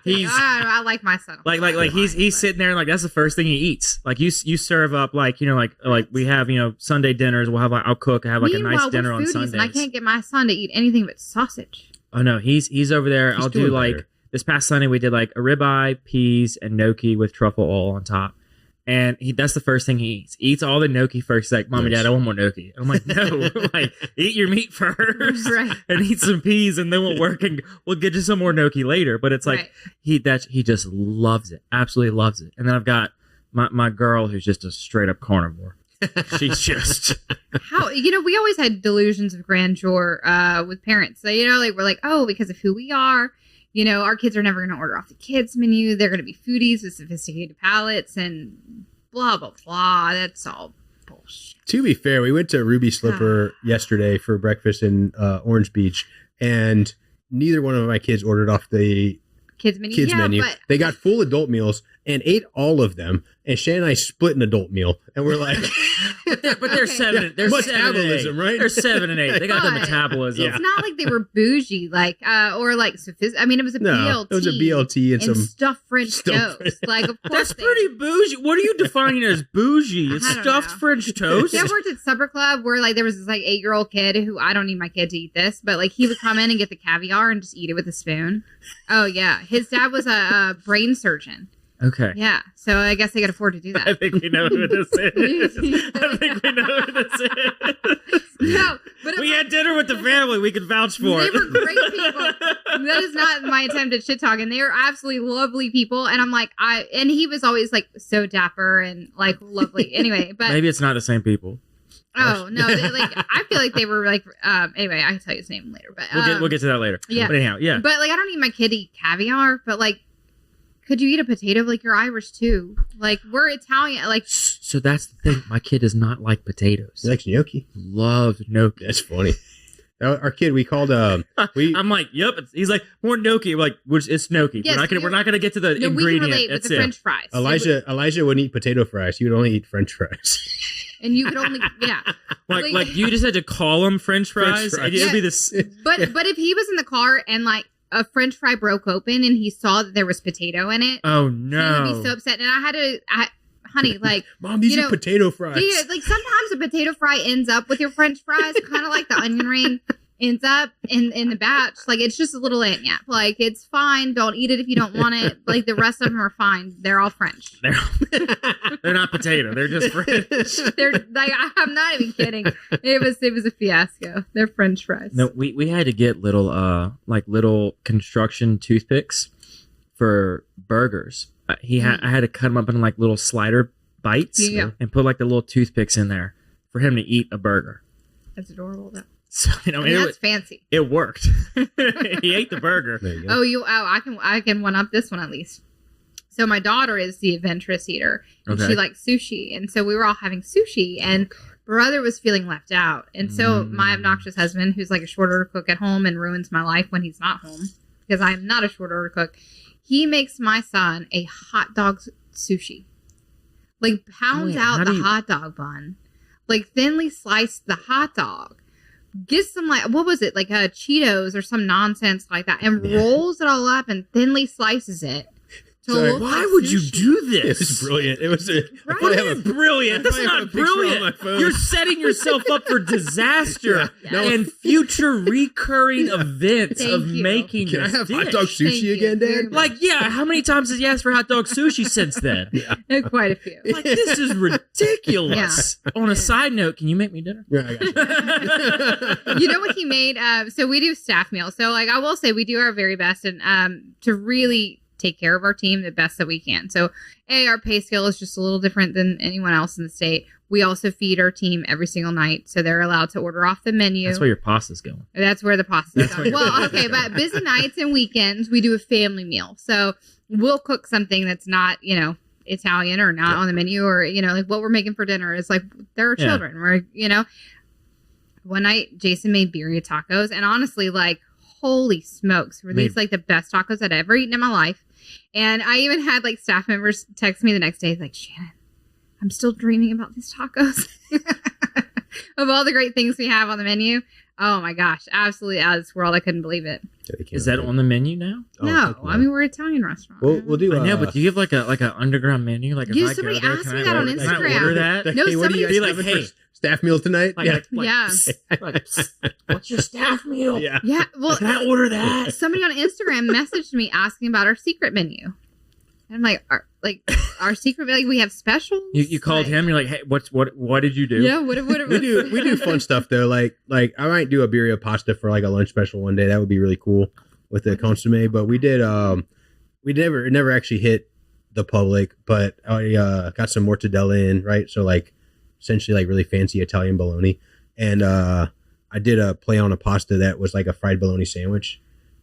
he's I like my son. like he's sitting there and like that's the first thing he eats. Like you serve up like like we have Sunday dinners. We'll have I'll cook. I have like a nice dinner on Sundays. And I can't get my son to eat anything but sausage. Oh no, he's over there. He's I'll do doing like better. this past Sunday we did like a ribeye, peas, and gnocchi with truffle oil on top. And that's the first thing he eats. He eats all the gnocchi first. He's like, Mommy, Nice. Dad, I want more gnocchi. And I'm like, no, like eat your meat first, Right. and eat some peas, and then we'll work and we'll get you some more gnocchi later. But it's like Right. he just loves it, absolutely loves it. And then I've got my girl who's just a straight up carnivore. She's just How we always had delusions of grandeur with parents. So like we're like, oh, because of who we are, our kids are never going to order off the kids menu. They're going to be foodies with sophisticated palates and blah blah blah. That's all bullshit. To be fair, we went to Ruby Slipper yesterday for breakfast in Orange Beach, and neither one of my kids ordered off the Kids menu. kids yeah, menu. But They got full adult meals and ate all of them. And Shannon and I split an adult meal, and we're like, but they're Okay. seven. They're Metabolism, 7 and 8. right? They're 7 and 8. They got the But metabolism. it's not like they were bougie, like or like I mean, it was a no, BLT. it was a BLT and and some. stuffed French stuffed toast. Like, of course, That's pretty bougie. What are you defining as bougie? It's I don't stuffed know. French toast. I worked at supper club where like there was this like 8-year-old kid who I don't need my kid to eat this, but like he would come in and get the caviar and just eat it with a spoon. Oh yeah, his dad was a brain surgeon. Okay. Yeah, so I guess they could afford to do I that. think we know who this is. I think we know who this is. No, but We had dinner with the family. We could vouch for they it. were great people. That is not my attempt at shit talking. They are absolutely lovely people, and I'm like, and he was always like so dapper and like lovely. Anyway, but Maybe it's not the same people. oh no, I feel like they were like anyway, I can tell you his name later, but We'll get to that later. yeah. But anyhow, yeah. But like, I don't need my kid to eat caviar, but like, could you eat a potato? Like, you're Irish too. Like, we're Italian. Like, So that's the thing. My kid does not like potatoes. He likes gnocchi. Loves gnocchi. That's funny. Our kid, we called we. I'm like, yep. He's like, more gnocchi. We're like, it's gnocchi. Yes, we're not gonna get to the no, we can ingredient. relate with That's the it. French fries. Elijah wouldn't eat potato fries. He would only eat French fries. And you could only, yeah. Like you just had to call them French fries. fries. And it'd be this. But if he was in the car and like a French fry broke open and he saw that there was potato in it. Oh He no! would be so upset, and I had to, honey, like, Mom, these are potato fries. yeah, like sometimes a potato fry ends up with your French fries, kind of like the onion ring ends up in the batch. Like, it's just a little lagniappe. Like, it's fine. Don't eat it if you don't want it. Like, the rest of them are fine. They're all French. They're not potato. They're just French. They're like, I'm not even kidding. It was a fiasco. They're French fries. No, we had to get little construction toothpicks for burgers. I had to cut them up in like little slider bites and put like the little toothpicks in there for him to eat a burger. That's adorable, though. So, that's fancy. It worked. He ate the burger. I can one up this one at least. So my daughter is the adventurous eater, and she likes sushi, and so we were all having sushi, and brother was feeling left out, and so my obnoxious husband, who's like a short order cook at home and ruins my life when he's not home because I am not a short order cook, he makes my son a hot dog sushi, like pounds out the hot dog bun, like thinly sliced the hot dog. Gets some like what was it like Cheetos or some nonsense like that, and rolls it all up and thinly slices it. So why would you do this? It was brilliant. It was brilliant. That's not brilliant. You're setting yourself up for disaster and future recurring events of making. Can I this have dish. hot dog sushi again, Dad? Like, yeah. How many times has he asked for hot dog sushi since then? Quite a few. Like, this is ridiculous. On a side note, can you make me dinner? Yeah, I got you know what he made? So we do staff meals. So like I will say we do our very best and to really take care of our team the best that we can. So our pay scale is just a little different than anyone else in the state. We also feed our team every single night, so they're allowed to order off the menu. That's where your pasta's going. That's where the pasta's going. Well, okay, but busy nights and weekends, we do a family meal. So we'll cook something that's not, Italian or not on the menu, or, like what we're making for dinner is like, there are children. We're, one night Jason made birria tacos, and honestly, like, holy smokes, were these like the best tacos I'd ever eaten in my life. And I even had like staff members text me the next day like, Shannon, I'm still dreaming about these tacos. Of all the great things we have on the menu. Oh my gosh, absolutely out of this world. I couldn't believe it. Is that on the menu now? No, I mean, we're an Italian restaurant. We'll do. I know, but do you have like an underground menu? Like, if somebody I go there, asked me that on Instagram. Can I order that? No, hey, what do you somebody guys have for staff meal tonight? What's your staff meal? Yeah. Well, can I order that? Somebody on Instagram messaged me asking about our secret menu. And I'm like, our secret, like we have specials. You called him. You're like, hey, what did you do? Yeah, what we do fun stuff though. Like I might do a birria pasta for like a lunch special one day. That would be really cool with the consomme. But we did. It never actually hit the public. But I got some mortadella in, right. So like essentially like really fancy Italian bologna, and I did a play on a pasta that was like a fried bologna sandwich.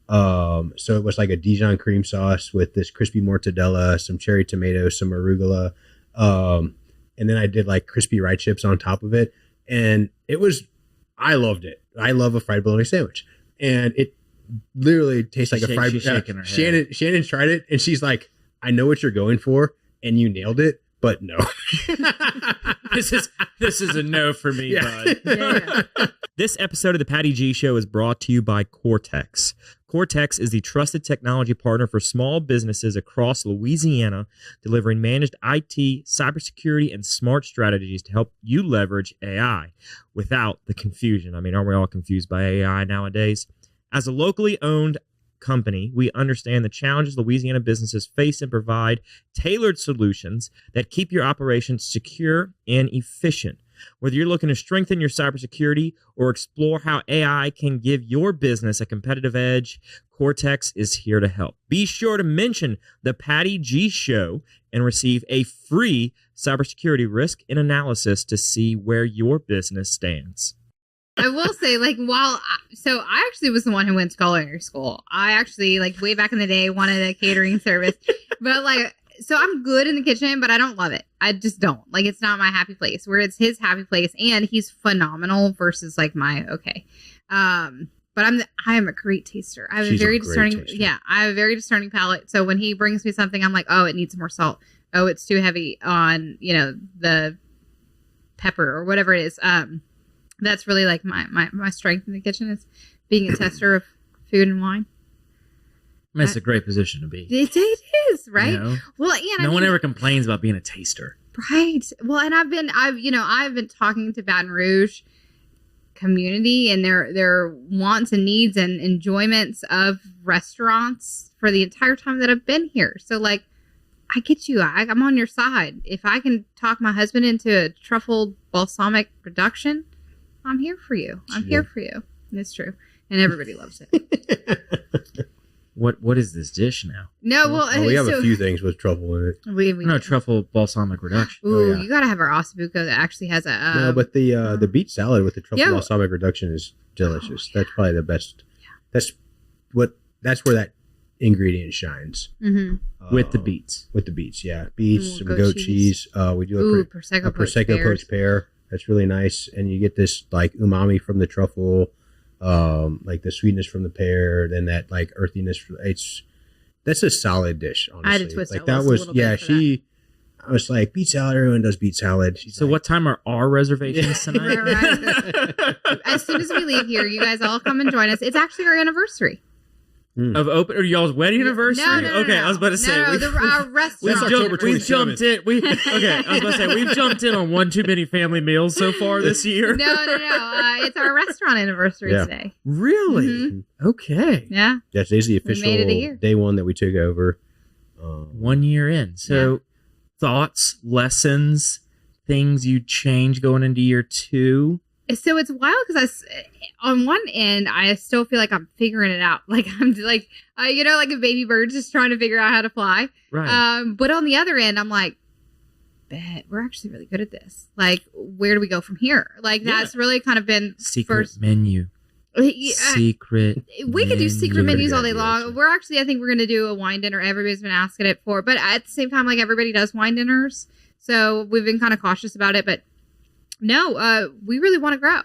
So it was like a Dijon cream sauce with this crispy mortadella, some cherry tomatoes, some arugula. And then I did like crispy rye chips on top of it. And I loved it. I love a fried bologna sandwich. And it literally tastes like a fried. Shannon tried it and she's like, I know what you're going for and you nailed it, but no. This is a no for me, bud. Yeah. This episode of the Patty G Show is brought to you by Cortex. Cortex is the trusted technology partner for small businesses across Louisiana, delivering managed IT, cybersecurity, and smart strategies to help you leverage AI without the confusion. I mean, aren't we all confused by AI nowadays? As a locally owned company, we understand the challenges Louisiana businesses face and provide tailored solutions that keep your operations secure and efficient. Whether you're looking to strengthen your cybersecurity or explore how AI can give your business a competitive edge, Cortex is here to help. Be sure to mention the Patty G Show and receive a free cybersecurity risk and analysis to see where your business stands. I will say, like, so I actually was the one who went to culinary school. I actually, like, way back in the day, wanted a catering service. But, like, so I'm good in the kitchen, but I don't love it. I just don't. Like, it's not my happy place, where it's his happy place, and he's phenomenal versus, like, my okay. But I am a great taster. I have a very discerning, I have a very discerning palate. So when he brings me something, I'm like, oh, it needs more salt. Oh, it's too heavy on, the pepper or whatever it is. That's really like my strength in the kitchen is being a tester of food and wine. mean, it's a great position to be. It is, right? You know? Well, and no one ever complains about being a taster. Right. Well, and I've been talking to Baton Rouge community and their wants and needs and enjoyments of restaurants for the entire time that I've been here. So, like, I get you. I'm on your side. If I can talk my husband into a truffle balsamic reduction, I'm here for you. I'm here for you. It's true. And everybody loves it. What is this dish now? No, well, we have a few things with truffle in it. We No, truffle balsamic reduction. Ooh, you gotta have our ossobuco that actually has a. No, but the beet salad with the truffle balsamic reduction is delicious. That's probably the best. That's where that ingredient shines. Mm-hmm. With the beets. With the beets, yeah, beets, some goat cheese. We do a prosecco poached pear. That's really nice, and you get this like umami from the truffle. Like the sweetness from the pear, then that like earthiness. That's a solid dish. Honestly, I had to twist like it that was I was like beet salad. Everyone does beet salad. So what time are our reservations tonight? Right. As soon as we leave here, you guys all come and join us. It's actually our anniversary. Of open or y'all's wedding anniversary? No, okay, I was about to say our restaurant. We've jumped in. I was about to say we've jumped in on one too many family meals so far this year. No. It's our restaurant anniversary today. Really? Mm-hmm. Okay. Yeah. Yes, today's the official day one that we took over. 1 year in. So thoughts, lessons, things you'd change going into year 2? So it's wild because on one end, I still feel like I'm figuring it out. Like I'm like, like a baby bird just trying to figure out how to fly. Right. But on the other end, I'm like, bet we're actually really good at this. Like, where do we go from here? Like that's really kind of been secret menu. Secret. We could do secret menus all day long. We're actually, I think we're going to do a wine dinner. Everybody's been asking it for, but at the same time, like everybody does wine dinners. So we've been kind of cautious about it, but no, we really want to grow.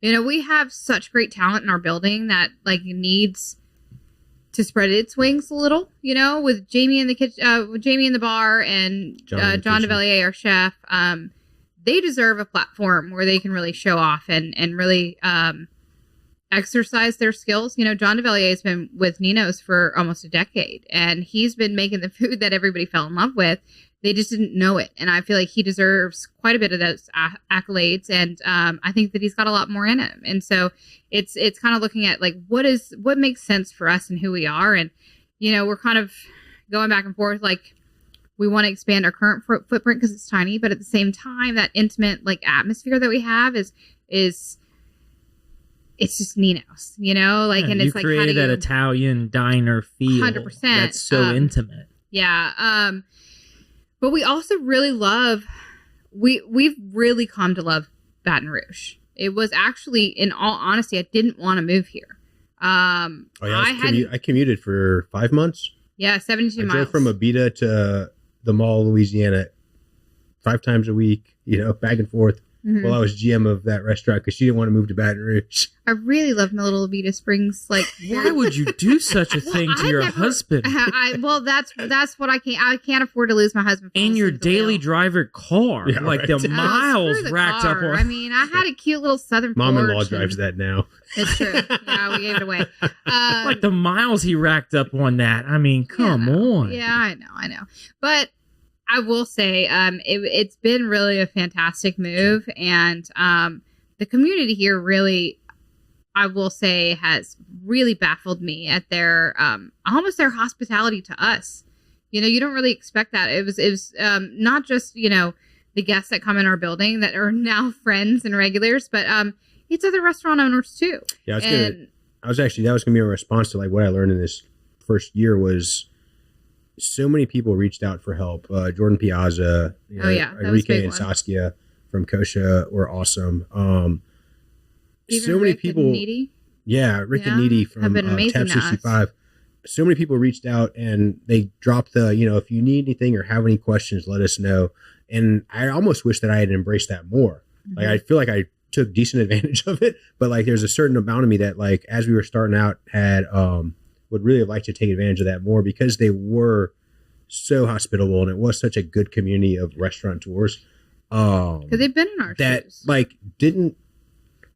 We have such great talent in our building that like needs to spread its wings a little, with Jamie in the kitchen, with Jamie in the bar and John DeValier, our chef. They deserve a platform where they can really show off and really exercise their skills. John DeValier has been with Nino's for almost a decade, and he's been making the food that everybody fell in love with. They just didn't know it. And I feel like he deserves quite a bit of those accolades. And I think that he's got a lot more in him. And so it's kind of looking at like, what makes sense for us and who we are. And, we're kind of going back and forth. Like we want to expand our current footprint because it's tiny, but at the same time, that intimate like atmosphere that we have is it's just Nino's, and it's like, you created that Italian diner feel. 100%. That's so intimate. Yeah. But we also really love, we've really come to love Baton Rouge. It was actually, in all honesty, I didn't want to move here. I commuted for 5 months. Yeah, 72 miles. I drove from Abita to the mall, Louisiana, 5 times a week, back and forth. Mm-hmm. While I was GM of that restaurant because she didn't want to move to Baton Rouge. I really love my little Abita Springs. Like, why would you do such a thing to your husband? That's what I can't afford to lose my husband. And your daily driver car, the miles racked up. I mean, I had a cute little Southern. Mom-in-law drives that now. It's true. Yeah, we gave it away. Like the miles he racked up on that. I mean, come on. Yeah, I know. But I will say it's been really a fantastic move. And the community here really, I will say, has really baffled me at their almost their hospitality to us. You don't really expect that. It was not just, the guests that come in our building that are now friends and regulars, but it's other restaurant owners too. Yeah, that was going to be a response to like what I learned in this first year was so many people reached out for help. Jordan Piazza, Enrique and Saskia from Kosha were awesome. Even so many Rick people. And Needy? Yeah, Rick and Needy from Tab 65. So many people reached out and they dropped the, if you need anything or have any questions, let us know. And I almost wish that I had embraced that more. Mm-hmm. Like I feel like I took decent advantage of it, but like there's a certain amount of me that like as we were starting out had would really have liked to take advantage of that more because they were so hospitable and it was such a good community of restaurateurs. Because they've been in our shoes. Like didn't,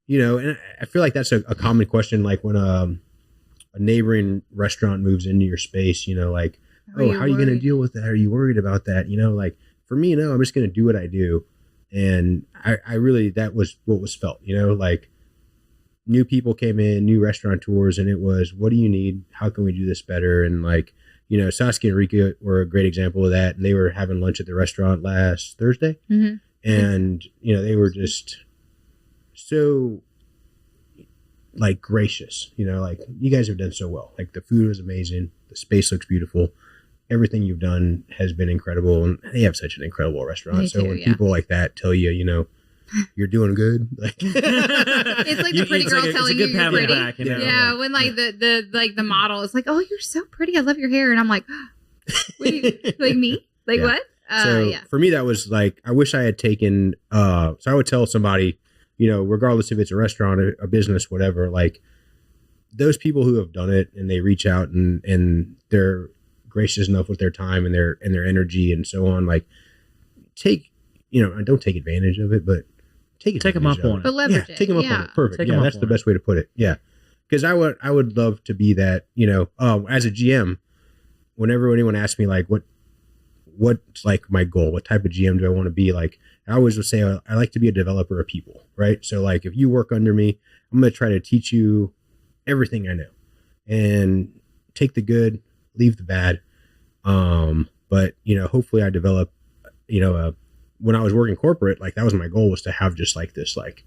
and I feel like that's a common question. Like when a neighboring restaurant moves into your space, you know, like, how are you going to deal with that? Are you worried about that? You know, like for me, no, I'm just going to do what I do. And I really, that was what was felt, you know, like new people came in, new restaurateurs, and it was, what do you need? How can we do this better? And like, you know, Saskia and Rika were a great example of that. And they were having lunch at the restaurant last Thursday. Mm-hmm. And, you know, they were just so like gracious, you know, like you guys have done so well. Like the food was amazing. The space looks beautiful. Everything you've done has been incredible. And they have such an incredible restaurant. So when people like that tell you, you know, you're doing good. Like it's like the pretty girl telling you you're pretty. Back, you know? Yeah, when like the model is like, "Oh, you're so pretty. I love your hair," and I'm like, "Like me? Like what?" So for me, that was like, I wish I had taken. So I would tell somebody, you know, regardless if it's a restaurant, a business, whatever, like those people who have done it and they reach out and they're gracious enough with their time and their energy and so on, like don't take advantage of it, but take them up on it. But leverage it. Take them up on it. Perfect. Yeah, that's the best way to put it. Yeah. Because I would love to be that, you know, as a GM, whenever anyone asks me like what's like my goal, what type of GM do I want to be, like I always would say I like to be a developer of people, right? So like if you work under me, I'm going to try to teach you everything I know and take the good, leave the bad. But you know, hopefully I develop, you know, when I was working corporate, like that was my goal, was to have just like this, like,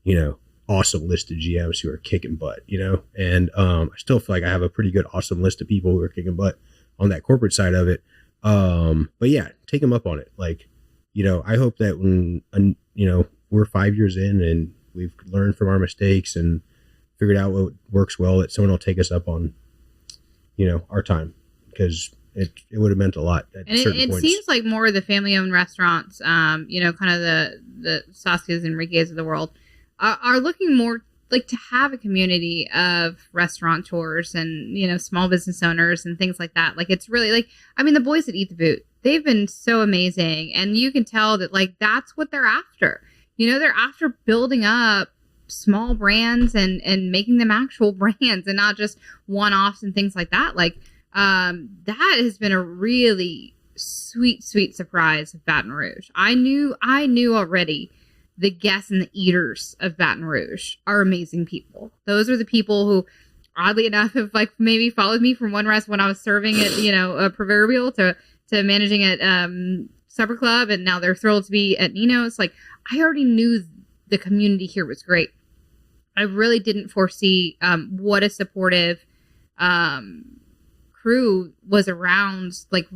you know, awesome list of GMs who are kicking butt, you know? And, I still feel like I have a pretty good, awesome list of people who are kicking butt on that corporate side of it. But yeah, take them up on it. Like, you know, I hope that when, you know, we're 5 years in and we've learned from our mistakes and figured out what works well, that someone will take us up on, you know, our time, because it would have meant a lot at certain points. It seems like more of the family-owned restaurants, you know, kind of the Saskias and Rikes of the world are looking more like to have a community of restaurateurs and, you know, small business owners and things like that. Like it's really like, I mean, the boys that Eat the Boot, they've been so amazing. And you can tell that like, that's what they're after. You know, they're after building up small brands and making them actual brands and not just one-offs and things like that. Like, that has been a really sweet surprise of Baton Rouge. I knew already the guests and the eaters of Baton Rouge are amazing people. Those are the people who, oddly enough, have like maybe followed me from one restaurant when I was serving at, you know, a Proverbial to managing at Supper Club, and now they're thrilled to be at Nino. It's like I already knew the community here was great. I really didn't foresee what a supportive crew was around, like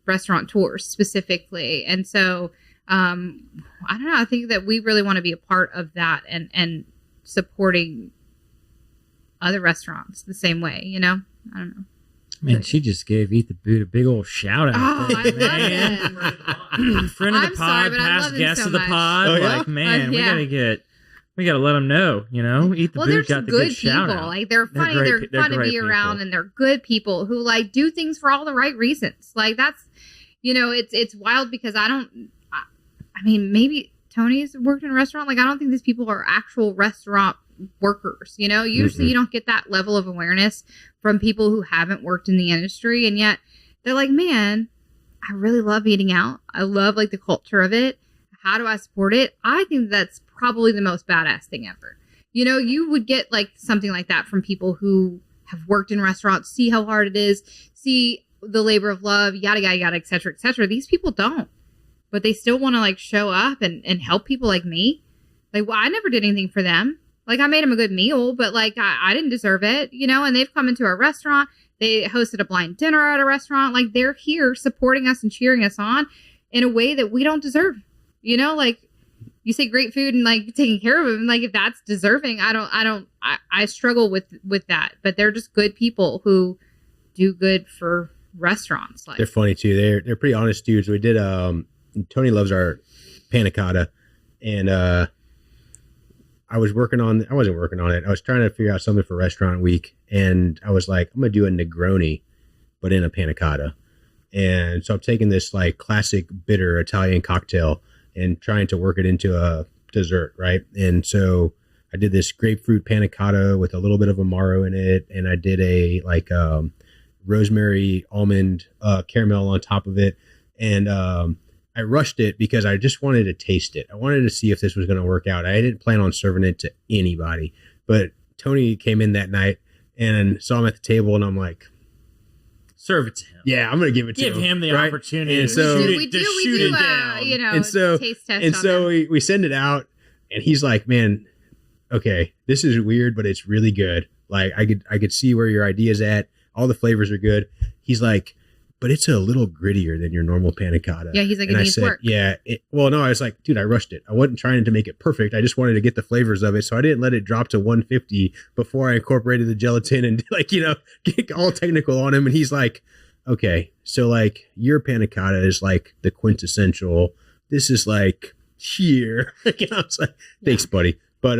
restaurateurs specifically. And so I don't know, I think that we really want to be a part of that and supporting other restaurants the same way, you know? I don't know. Man, she just gave Eat the Boot a big old shout out. Oh, I love it. Friend of the pod, past guest of the pod. Oh, yeah? Like, man, we gotta let them know, you know. Eat the Boot got the good shout out. Like they're funny, they're fun to be around, and they're good people who like do things for all the right reasons. Like that's, you know, it's wild because I mean, maybe Tony's worked in a restaurant. Like I don't think these people are actual restaurant workers. You know, usually you don't get that level of awareness from people who haven't worked in the industry, and yet they're like, man, I really love eating out. I love like the culture of it. How do I support it? I think that's probably the most badass thing ever. You know, you would get like something like that from people who have worked in restaurants, see how hard it is, see the labor of love, yada, yada, yada, et cetera, et cetera. These people don't, but they still want to like show up and help people like me. Like, well, I never did anything for them. Like I made them a good meal, but like I didn't deserve it, you know, and they've come into our restaurant. They hosted a blind dinner at a restaurant. Like they're here supporting us and cheering us on in a way that we don't deserve. You know, like you say great food and like taking care of them. Like if that's deserving, I struggle with that, but they're just good people who do good for restaurants. Like they're funny too. They're pretty honest dudes. We did, Tony loves our panna cotta, and, I wasn't working on it. I was trying to figure out something for restaurant week, and I was like, I'm going to do a Negroni, but in a panna cotta. And so I'm taking this like classic bitter Italian cocktail and trying to work it into a dessert, right? And so I did this grapefruit panna cotta with a little bit of amaro in it, and I did a rosemary almond caramel on top of it, and I rushed it because I just wanted to taste it. I wanted to see if this was going to work out. I didn't plan on serving it to anybody, but Tony came in that night and saw him at the table, and I'm like, serve it to him. yeah, I'm going to give it to him. Give him the right? opportunity And to so- we do taste test And on so them. we send it out, and he's like, man, okay, this is weird, but it's really good. Like I could see where your idea's at. All the flavors are good. He's like, but it's a little grittier than your normal panna cotta. Yeah, he's like, and it I needs said, work. yeah. Well, no, I was like, dude, I rushed it. I wasn't trying to make it perfect. I just wanted to get the flavors of it. So I didn't let it drop to 150 before I incorporated the gelatin and get all technical on him. And he's like, okay, so like your panna cotta is like the quintessential. This is like here. I was like, thanks, buddy. But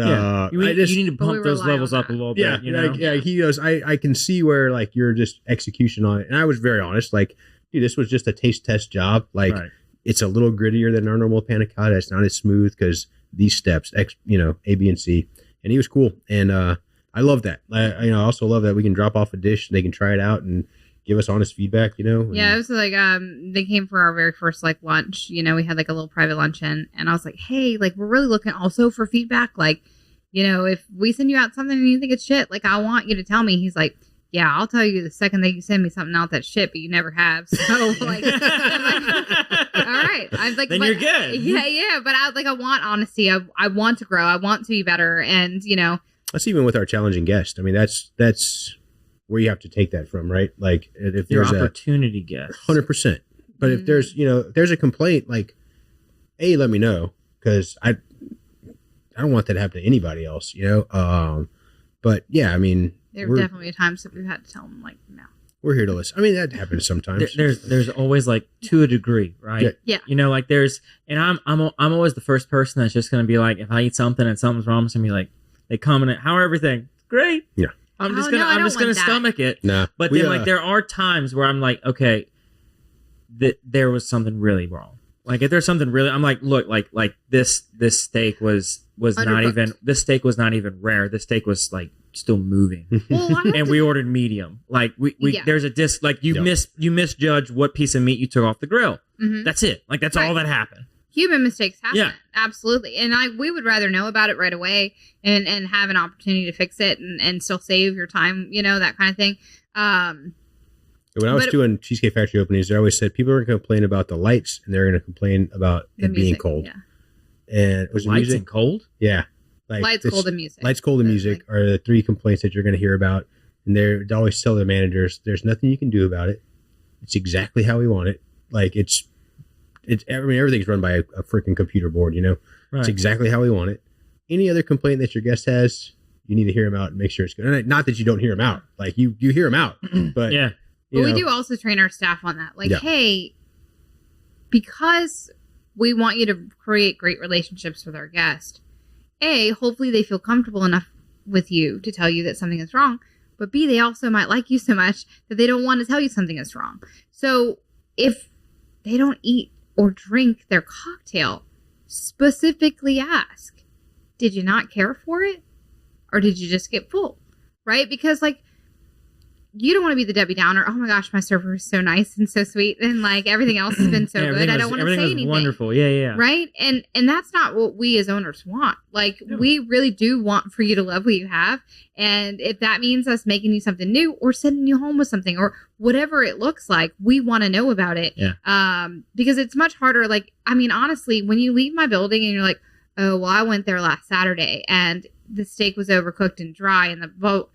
You need to But we pump those rely levels on up a that. little yeah, bit. You know? yeah. He goes, I can see where like you're just execution on it. And I was very honest, like, dude, this was just a taste test job. Like, Right. it's a little grittier than our normal panna cotta. It's not as smooth because these steps, A, B, and C. And he was cool. And I love that. I also love that we can drop off a dish. They can try it out and give us honest feedback, and, Yeah, it was like they came for our very first like lunch. We had like a little private luncheon, and I was like, hey, like we're really looking also for feedback. Like, if we send you out something and you think it's shit, like I want you to tell me. He's like, yeah, I'll tell you the second that you send me something out that's shit, but you never have. So like, I'm like, all right. I was like, Then but- you're good. Yeah. But I was like, I want honesty. I want to grow. I want to be better. And that's even with our challenging guest. I mean, that's where you have to take that from, right? Like if Your there's opportunity guest. 100%. But if there's a complaint, like, A, let me know, because I don't want that to happen to anybody else, But yeah, I mean, there have definitely times that we've had to tell them like, no. we're here to listen. I mean, that happens sometimes. There's always like to a degree, right? Yeah. Like and I'm always the first person that's just gonna be like, if I eat something and something's wrong, I'm just gonna be like, they comment, how are everything? Great. Yeah. I'm just Oh, no, I gonna don't want that. stomach it. Nah, But then like there are times where I'm like, okay, that there was something really wrong. Like if there's something really, I'm like, look, like this steak was not even, this steak was not even rare. This steak was like still moving. Well, And we ordered medium. Like we Yeah. there's a like you misjudged what piece of meat you took off the grill. Mhm. That's it. Like that's Right. all that happened. Human mistakes happen. Yeah. Absolutely. And we would rather know about it right away and have an opportunity to fix it and still save your time, that kind of thing. When I was doing Cheesecake Factory openings, they always said people are going to complain about the lights and they're going to complain about the it being music, cold. Yeah. And was it Lights music? and cold? Yeah. Like Lights, cold, and music. Lights, cold, and music are the three complaints that you're going to hear about. And they always tell the managers, there's nothing you can do about it. It's exactly how we want it. Like everything's run by a freaking computer board, Right. It's exactly how we want it. Any other complaint that your guest has, you need to hear them out and make sure it's good. And not that you don't hear them out. Like you hear them out, but Yeah. But we do also train our staff on that. Like, hey, because we want you to create great relationships with our guest, A, hopefully they feel comfortable enough with you to tell you that something is wrong. But B, they also might like you so much that they don't want to tell you something is wrong. So if they don't eat or drink their cocktail, specifically ask, did you not care for it? Or did you just get full? Right? Because like, you don't want to be the Debbie Downer. Oh my gosh, my server is so nice and so sweet, and like everything else has been so good. I don't want to say anything. Wonderful, yeah. Right, and that's not what we as owners want. Like we really do want for you to love what you have, and if that means us making you something new or sending you home with something or whatever it looks like, we want to know about it. Yeah. Because it's much harder. Like, I mean, honestly, when you leave my building and you're like, oh well, I went there last Saturday and the steak was overcooked and dry, and the vote.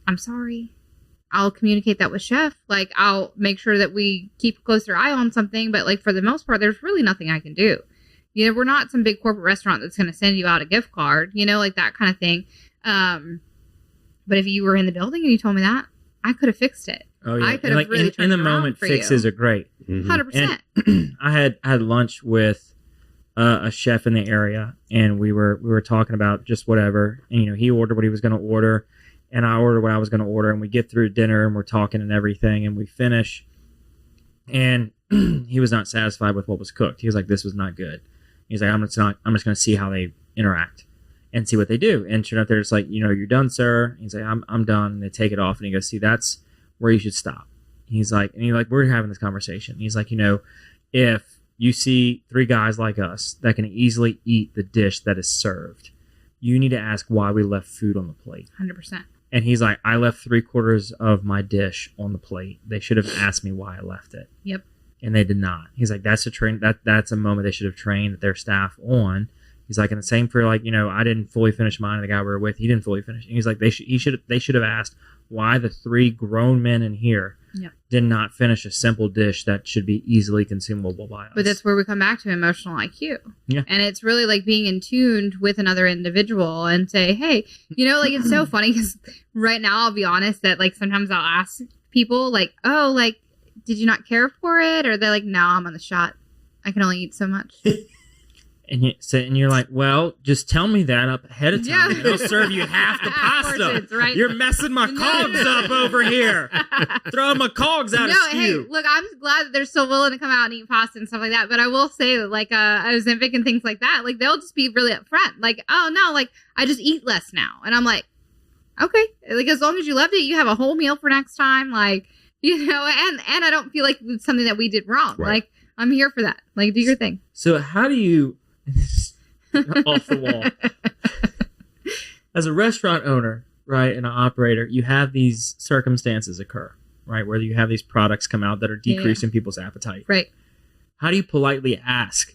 I'm sorry. I'll communicate that with chef. Like, I'll make sure that we keep a closer eye on something. But like for the most part, there's really nothing I can do. We're not some big corporate restaurant that's going to send you out a gift card, like that kind of thing. But if you were in the building and you told me that, I could have fixed it. Oh yeah. I could have really in the turned it around moment for fixes you. are great. 100%. And I had lunch with a chef in the area, and we were talking about just whatever. And he ordered what he was going to order, and I ordered what I was going to order, and we get through dinner and we're talking and everything, and we finish, and he was not satisfied with what was cooked. He was like, "This was not good." He's like, "I'm just going to see how they interact." and see what they do. And sure enough, they're just like, you're done, sir. He's like, I'm done. And they take it off, and he goes, see, that's where you should stop. He's like, we're having this conversation. He's like, if you see 3 guys like us that can easily eat the dish that is served, you need to ask why we left food on the plate. 100%. And he's like, I left 3/4 of my dish on the plate. They should have asked me why I left it. Yep. And they did not. He's like, that's a moment they should have trained their staff on. He's like, and the same for like, I didn't fully finish mine. And the guy we were with, he didn't fully finish. And he's like, they should have asked why the 3 grown men in here did not finish a simple dish that should be easily consumable by us. But that's where we come back to emotional IQ. Yeah. And it's really like being in tune with another individual and say, hey, like it's so funny because right now I'll be honest that like sometimes I'll ask people like, oh, like, did you not care for it? Or they're like, no, I'm on the shot. I can only eat so much. And you're like, well, just tell me that up ahead of time. And I'll serve you half the pasta. Portions, right? You're messing my cogs up over here. Throwing my cogs out of skew. Hey, look, I'm glad that they're still willing to come out and eat pasta and stuff like that. But I will say that, like, Ozempic and things like that, like, they'll just be really upfront. Like, oh, no, like, I just eat less now. And I'm like, okay. Like, as long as you loved it, you have a whole meal for next time. Like, and I don't feel like it's something that we did wrong. Right. Like, I'm here for that. Like, do your thing. So how do you... off the wall. As a restaurant owner, right, and an operator, you have these circumstances occur, right, where you have these products come out that are decreasing people's appetite. Right. How do you politely ask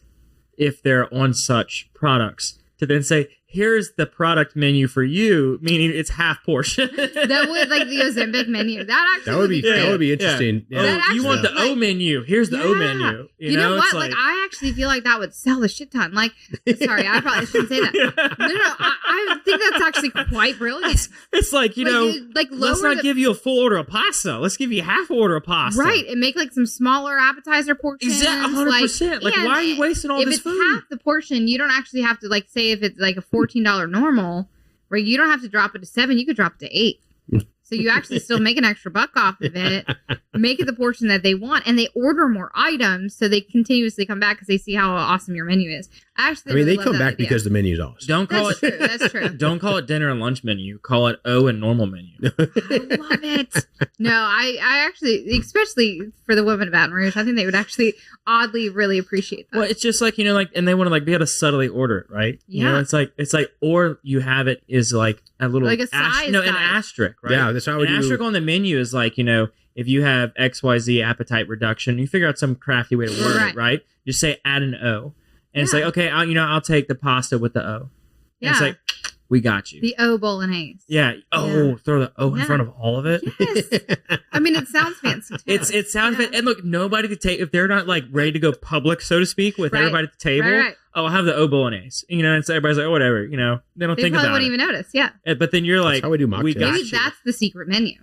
if they're on such products to then say, here's the product menu for you, meaning it's half portion? That would, like, the Ozempic menu. That would be interesting. Yeah. Yeah. Oh, you want the O menu? Here's the O menu. You know what? It's Like, I actually feel like that would sell a shit ton. Like, sorry, I probably shouldn't say that. No, I think that's actually quite brilliant. It's like, like let's not give you a full order of pasta. Let's give you half order of pasta. Right, and make like some smaller appetizer portions. Exactly, 100%. Like, why are you wasting all this food? If it's half the portion, you don't actually have to, like, say if it's like a $14 normal, right? You don't have to drop it to $7. You could drop it to $8. So you actually still make an extra buck off of it, make it the portion that they want, and they order more items, so they continuously come back because they see how awesome your menu is. Actually, they come back because the menu's awesome. Don't call That's true. That's true. Don't call it dinner and lunch menu. Call it O and normal menu. I love it. No, I actually, especially for the women of Baton Rouge, I think they would actually oddly really appreciate that. Well, it's just like, and they want to like be able to subtly order it, right? Yeah. It's like, or you have it is like a little like a size an guide. asterisk, right? Yeah, that's how we do. An asterisk on the menu is like, if you have XYZ appetite reduction, you figure out some crafty way to word it, right? Just say add an O. And it's like, okay, I'll take the pasta with the O. Yeah. And it's like, we got you. The O bolognese. Yeah. Oh, Yeah. Throw the O in front of all of it. Yes. I mean, it sounds fancy too. It sounds fancy. And look, nobody could take, if they're not like ready to go public, so to speak, with Right. everybody at the table. Right. Oh, I'll have the O bolognese. And so everybody's like, oh, whatever. They don't They think probably about wouldn't it. even notice. Yeah. But then you're like, how we do we mocktails. got Maybe you. that's the secret menu.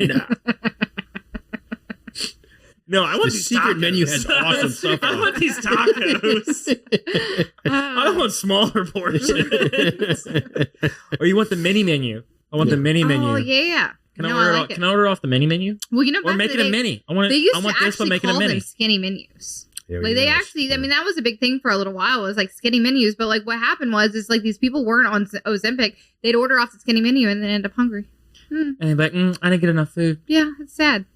No. No, I want The these secret tacos. menu has awesome stuff I on want these tacos. I don't want smaller portions. Or you want the mini menu? I want the mini menu. Oh, yeah. Can No, I order? I like it. Can I order off the mini menu? Well, Or back make in it the a day, mini? I want. They used I want to this one. actually Make it a call mini. them skinny menus. Yeah, we Like do they those. actually, I mean, that was a big thing for a little while. Was like skinny menus, but like what happened was, is like these people weren't on Ozempic. They'd order off the skinny menu and then end up hungry. And they'd be like, I didn't get enough food. Yeah, it's sad.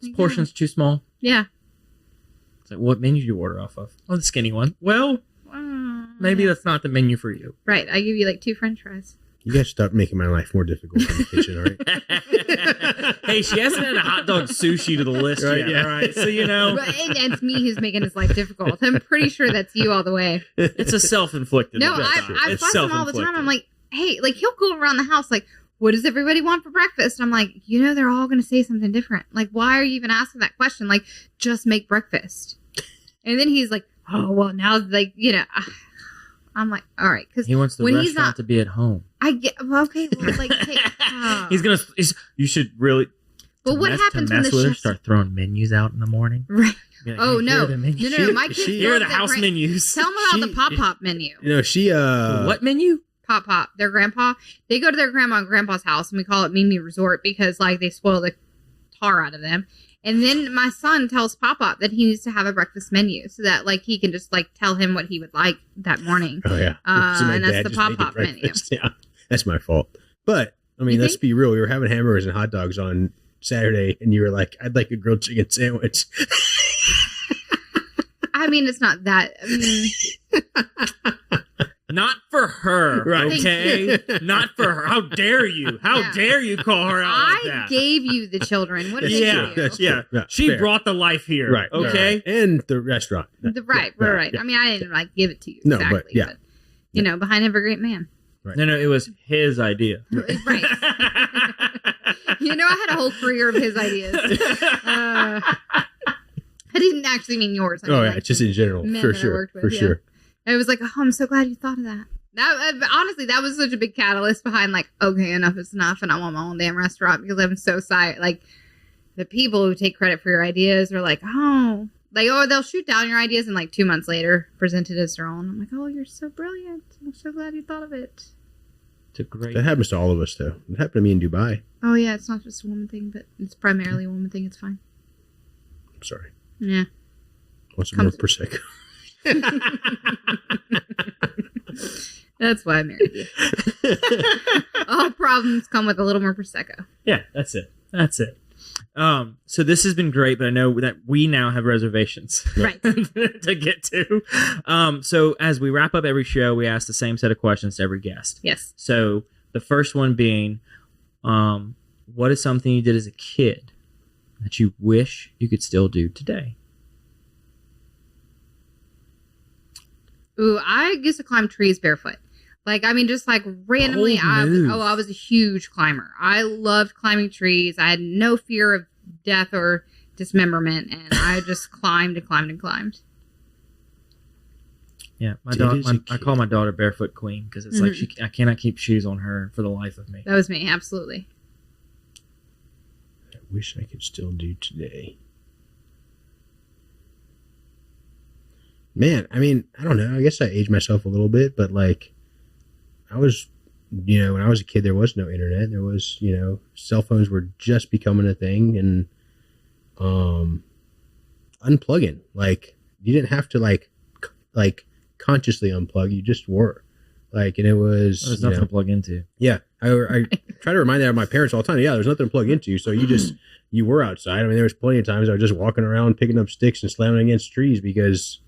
This portion's too small. Yeah. It's like, what menu do you order off of? Oh, the skinny one. Well, maybe that's not the menu for you. Right. I give you like 2 French fries. You guys stop making my life more difficult in the kitchen, all right? Hey, she hasn't had a hot dog sushi to the list Right, yet. yeah. All right, so And it's me who's making his life difficult. I'm pretty sure that's you all the way. it's a self-inflicted. No, one. I It's fuss him all the time. self-inflicted. I'm like, hey, like he'll go around the house like, what does everybody want for breakfast? I'm like, they're all going to say something different. Like, why are you even asking that question? Like, just make breakfast. And then he's like, oh, well, now, like, I'm like, all right. Because he wants the when restaurant he's not, to be at home. I get, well, okay, well, like, hey, You should really. But what to happens when mess the with her, chefs start throwing menus out in the morning? Right. Be like, Oh, hey, no. here are the menus. My kids Here go are to the their house menus. Tell them about the Pop-Pop menu. She What menu? Pop, their grandpa. They go to their grandma and grandpa's house, and we call it Mimi Resort because, like, they spoil the tar out of them. And then my son tells Pop-Pop that he needs to have a breakfast menu so that like he can just like tell him what he would like that morning. Oh yeah, and that's the Pop-Pop menu. Yeah, that's my fault. But I mean, let's be real. We were having hamburgers and hot dogs on Saturday, and you were like, "I'd like a grilled chicken sandwich." I mean, it's not that. Not for her, Right. okay? Not for her. How dare you? How dare you call her out like that? I gave you the children. What did Yeah, I do? Yeah, She fair. brought the life here, Right. okay? Right. And the restaurant. Right. Yeah. I mean, I didn't like give it to you. No, exactly, but yeah. you know, behind every great man. Right. No, it was his idea. Right. You know, I had a whole career of his ideas. I didn't actually mean yours. I mean, Like, just in general, men for that I sure, worked with, for yeah. sure. I was like, oh, I'm so glad you thought of that. Honestly, that was such a big catalyst behind like, okay, enough is enough, and I want my own damn restaurant because I'm so excited. Like, the people who take credit for your ideas are like, they'll shoot down your ideas and like 2 months later present it as their own. I'm like, oh, you're so brilliant. I'm so glad you thought of it. It's a great. That happens to all of us, though. It happened to me in Dubai. Oh yeah, it's not just a woman thing, but it's primarily a woman thing. It's fine. I'm sorry. Yeah. Want some more Prosecco? That's why I married you. All problems come with a little more Prosecco. Yeah, that's it. So this has been great, but I know that we now have reservations Right. to get to. So as we wrap up every show, we ask the same set of questions to every guest. Yes. So the first one being, what is something you did as a kid that you wish you could still do today? Ooh, I used to climb trees barefoot. Like, I mean, just like randomly, Bold move. I was a huge climber. I loved climbing trees. I had no fear of death or dismemberment, and I just climbed and climbed and climbed. Yeah, Did as a I kid. call my daughter Barefoot Queen because it's like I cannot keep shoes on her for the life of me. That was me, absolutely. I wish I could still do today. Man, I mean, I don't know. I guess I aged myself a little bit, but like, I was, when I was a kid, there was no internet. There was, cell phones were just becoming a thing, and unplugging. Like, you didn't have to like consciously unplug. You just were. Like, and it was. There's nothing to plug into. Yeah, I try to remind that of my parents all the time. Yeah, there's nothing to plug into, so you were outside. I mean, there was plenty of times I was just walking around, picking up sticks and slamming against trees because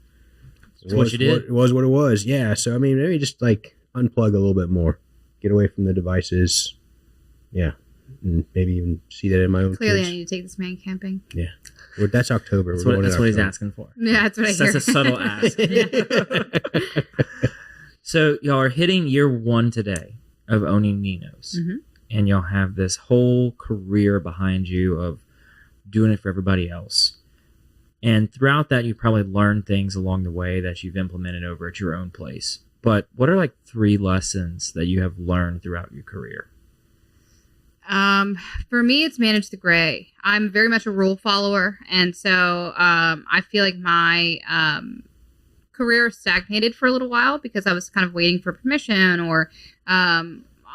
It's what you did. It was what it was. Yeah, so I mean, maybe just like unplug a little bit more, get away from the devices. Yeah, and maybe even see that in my own Clearly, kids. I need to take this man camping. Yeah, well, that's October. That's We're what, going in he's October. asking for. Yeah, that's what I hear. That's a subtle ask. So y'all are hitting year 1 today of owning Nino's. Mhm. And y'all have this whole career behind you of doing it for everybody else. And throughout that, you probably learned things along the way that you've implemented over at your own place. But what are like 3 lessons that you have learned throughout your career? For me, it's manage the gray. I'm very much a rule follower. And so I feel like my career stagnated for a little while because I was kind of waiting for permission or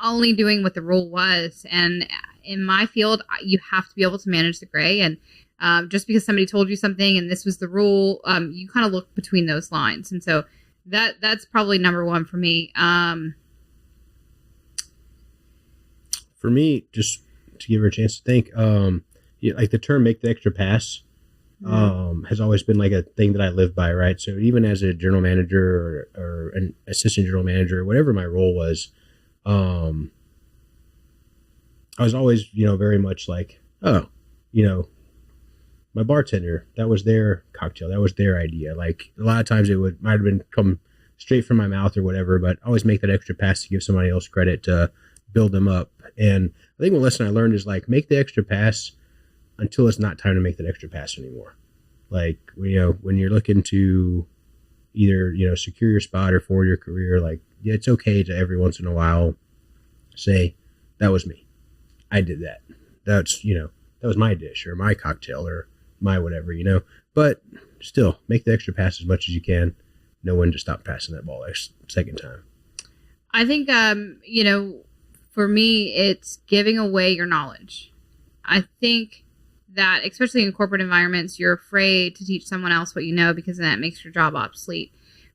only doing what the rule was. And in my field, you have to be able to manage the gray. And just because somebody told you something and this was the rule, you kind of look between those lines. And so that's probably number 1 for me. For me, just to give her a chance to think, like the term "make the extra pass" has always been like a thing that I live by, right? So even as a general manager or an assistant general manager, whatever my role was, I was always, very much like, my bartender, that was their cocktail, that was their idea. Like a lot of times might have been come straight from my mouth or whatever, but I always make that extra pass to give somebody else credit to build them up. And I think one lesson I learned is like make the extra pass until it's not time to make that extra pass anymore. Like, when you're looking to either, secure your spot or forward your career, like, yeah, it's okay to every once in a while say, that was me. I did that. That's, that was my dish or my cocktail or my whatever, but still make the extra pass as much as you can. Know when to stop passing that ball second time. I think, for me, it's giving away your knowledge. I think that, especially in corporate environments, you're afraid to teach someone else what you know because then that makes your job obsolete.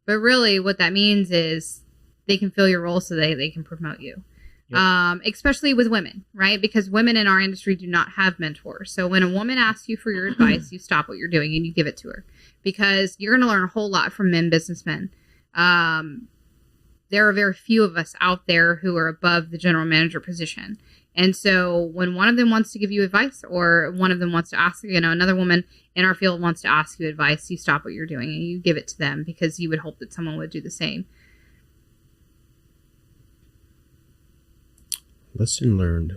But really what that means is they can fill your role so they can promote you. Yep. Especially with women, right? Because women in our industry do not have mentors. So when a woman asks you for your advice, you stop what you're doing and you give it to her because you're going to learn a whole lot from men businessmen. There are very few of us out there who are above the general manager position. And so when one of them wants to give you advice or one of them wants to ask, another woman in our field wants to ask you advice, you stop what you're doing and you give it to them because you would hope that someone would do the same. Lesson learned.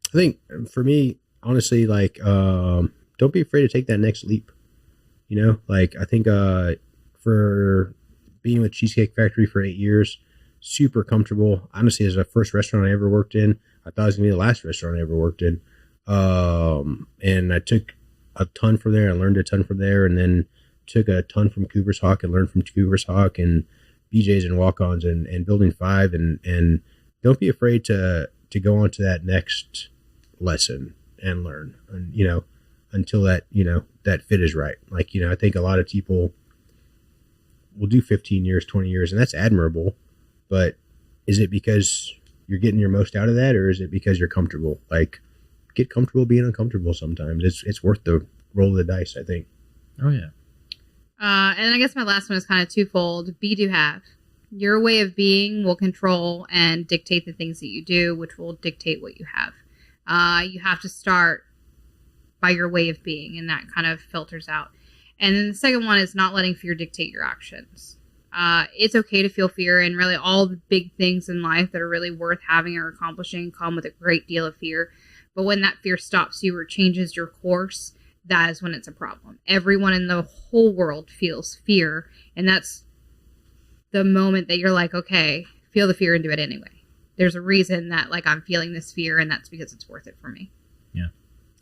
I think for me, honestly, don't be afraid to take that next leap. I think for being with Cheesecake Factory for 8 years, super comfortable. Honestly, as the first restaurant I ever worked in, I thought it was gonna be the last restaurant I ever worked in. And I took a ton from there. I learned a ton from there, and then took a ton from Cooper's Hawk and learned from Cooper's Hawk and BJ's and Walk-Ons and Building 5. And don't be afraid to go on to that next lesson and learn, and until that that fit is right. I think a lot of people will do 15 years, 20 years, and that's admirable. But is it because you're getting your most out of that, or is it because you're comfortable? Get comfortable being uncomfortable sometimes. It's worth the roll of the dice, I think. Oh, yeah. And I guess my last one is kind of twofold. Be, do, have. Your way of being will control and dictate the things that you do, which will dictate what you have. You have to start by your way of being, and that kind of filters out. And then the second one is not letting fear dictate your actions. It's okay to feel fear, and really all the big things in life that are really worth having or accomplishing come with a great deal of fear. But when that fear stops you or changes your course, that is when it's a problem. Everyone in the whole world feels fear, and that's the moment that you're like, okay, feel the fear and do it anyway. There's a reason that I'm feeling this fear, and that's because it's worth it for me. Yeah.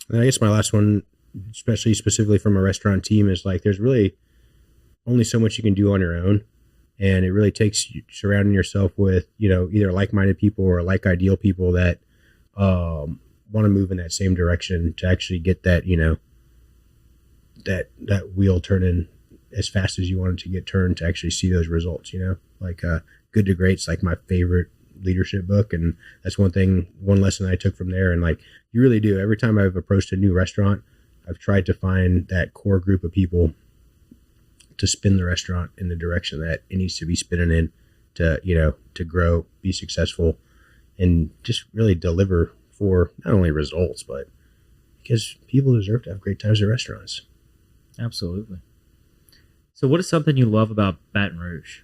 And I guess my last one, specifically from a restaurant team, is there's really only so much you can do on your own. And it really takes you surrounding yourself with, either like-minded people or like-ideal people that want to move in that same direction to actually get that, that wheel turning as fast as you want it to get turned to actually see those results, Good to Great's my favorite leadership book. And that's one lesson I took from there. And you really do. Every time I've approached a new restaurant, I've tried to find that core group of people to spin the restaurant in the direction that it needs to be spinning in to grow, be successful, and just really deliver for not only results, but because people deserve to have great times at restaurants. Absolutely. So what is something you love about Baton Rouge?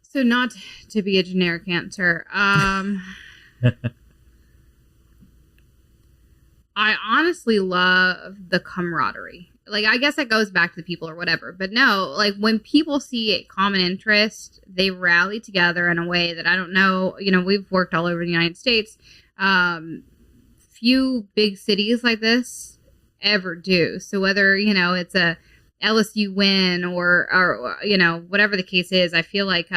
So not to be a generic answer. I honestly love the camaraderie. I guess that goes back to the people or whatever. But no, when people see a common interest, they rally together in a way that I don't know. We've worked all over the United States. Few big cities like this ever do. So whether, it's a LSU win or whatever the case is, I feel like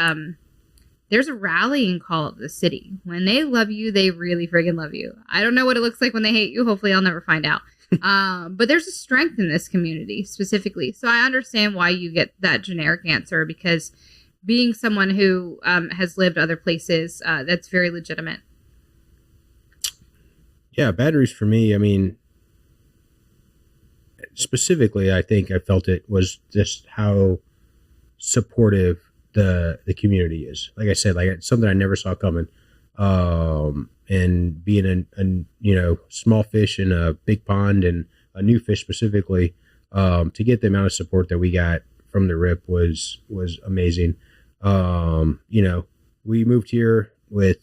there's a rallying call of the city. When they love you, they really friggin' love you. I don't know what it looks like when they hate you. Hopefully I'll never find out. But there's a strength in this community specifically. So I understand why you get that generic answer, because being someone who has lived other places, that's very legitimate. Yeah, Baton Rouge for me, specifically, I think I felt it was just how supportive the community is. Like I said, it's something I never saw coming. And being a small fish in a big pond, and a new fish specifically, to get the amount of support that we got from the rip was amazing. We moved here with,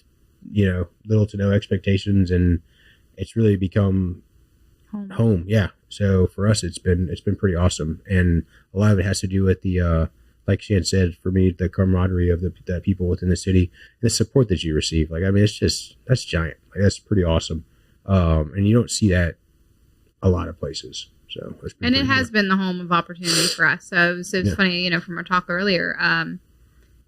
little to no expectations, and it's really become home. Yeah. So for us, it's been pretty awesome. And a lot of it has to do with the, like Shan said, for me, the camaraderie of the people within the city, and the support that you receive. That's giant. That's pretty awesome. And you don't see that a lot of places. So, and it has been the home of opportunity for us. So it's funny, from our talk earlier,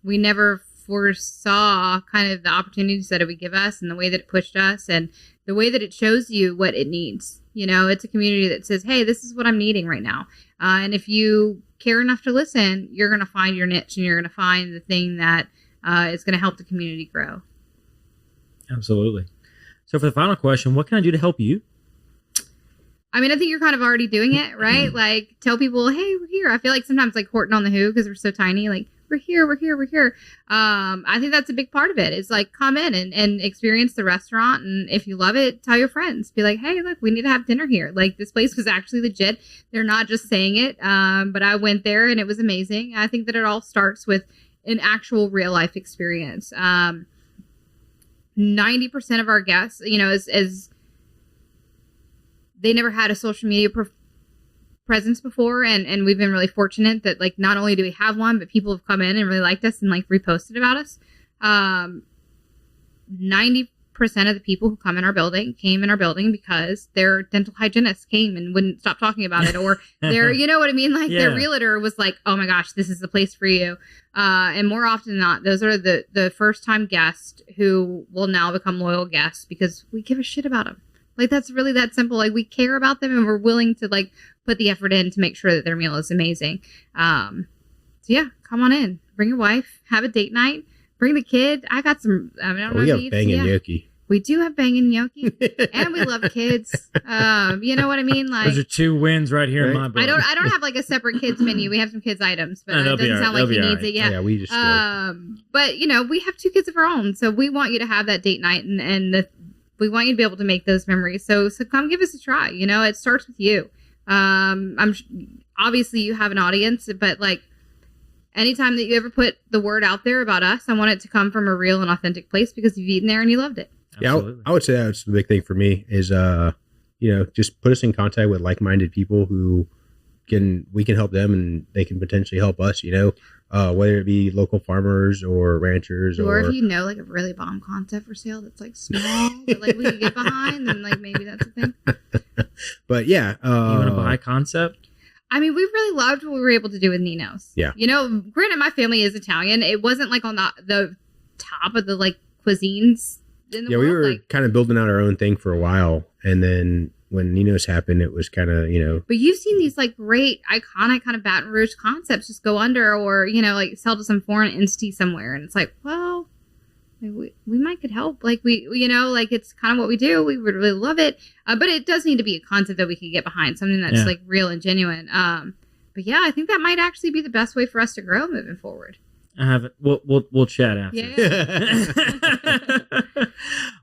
we never foresaw kind of the opportunities that it would give us and the way that it pushed us and the way that it shows you what it needs. You know, it's a community that says, hey, this is what I'm needing right now. And if you care enough to listen, you're going to find your niche and you're going to find the thing that is going to help the community grow. Absolutely. So for the final question, what can I do to help you? I mean, I think you're kind of already doing it, right? Like, tell people, hey, we're here. I feel like sometimes like Horton on the Who, because we're so tiny, like, we're here. I think that's a big part of it. Is like, come in and experience the restaurant. And if you love it, tell your friends. Be like, hey, look, we need to have dinner here. Like, this place was actually legit. They're not just saying it. But I went there and it was amazing. I think that it all starts with an actual real life experience. 90% of our guests, you know, as they never had a social media presence before, and we've been really fortunate that, like, not only do we have one, but people have come in and really liked us and like reposted about us. 90% of the people who come in our building came in our building because their dental hygienist came and wouldn't stop talking about it, or their, you know what I mean, like their realtor was like, oh my gosh, this is the place for you. And more often than not, those are the first time guests who will now become loyal guests because we give a shit about them. Like, that's really that simple. Like, we care about them and we're willing to, like, put the effort in to make sure that their meal is amazing. So, yeah, come on in. Bring your wife. Have a date night. Bring the kid. I got some... I mean, I don't know we have banging gnocchi. We do have banging gnocchi. And we love kids. You know what I mean? Like, those are two wins right here in my book. I don't have, like, a separate kids menu. We have some kids items, but it doesn't sound like he needs it yet. Yeah, we just... but, you know, we have 2 kids of our own. So we want you to have that date night and we want you to be able to make those memories. So come give us a try. You know, it starts with you. Obviously you have an audience, but like anytime that you ever put the word out there about us, I want it to come from a real and authentic place because you've eaten there and you loved it. Yeah, I would say that's the big thing for me is, you know, just put us in contact with like-minded people who we can help them and they can potentially help us, you know, whether it be local farmers or ranchers or if you know, like a really bomb concept for sale that's like small, but like we can get behind, then like maybe that's a thing. But yeah. You want to buy concept? I mean, we really loved what we were able to do with Nino's. Yeah. You know, granted, my family is Italian. It wasn't like on the top of the like cuisines in the world. Yeah, we were like, kind of building out our own thing for a while. And then when Nino's happened, it was kind of, you know. But you've seen these like great, iconic kind of Baton Rouge concepts just go under or, you know, like sell to some foreign entity somewhere. And it's like, well, we might could help. Like you know, like it's kind of what we do. We would really love it. But it does need to be a concept that we could get behind, something that's like real and genuine. But yeah, I think that might actually be the best way for us to grow moving forward. I haven't. We'll chat after. Yeah.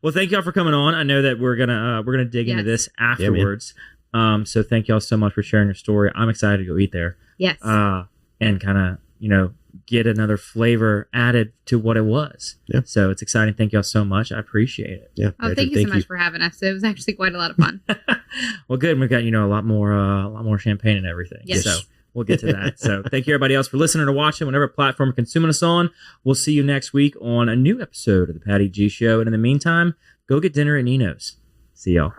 Well, thank y'all for coming on. I know that we're gonna dig into this afterwards. Yeah, so thank y'all so much for sharing your story. I'm excited to go eat there. Yes. And kind of, you know, get another flavor added to what it was. Yeah. So it's exciting. Thank y'all so much. I appreciate it. Yeah. Oh, thank you so much for having us. It was actually quite a lot of fun. Well, good. We've got, you know, a lot more champagne and everything. Yes. So we'll get to that. So thank you everybody else for listening or watching, whatever platform you're consuming us on. We'll see you next week on a new episode of the Patty G Show. And in the meantime, go get dinner at Nino's. See y'all.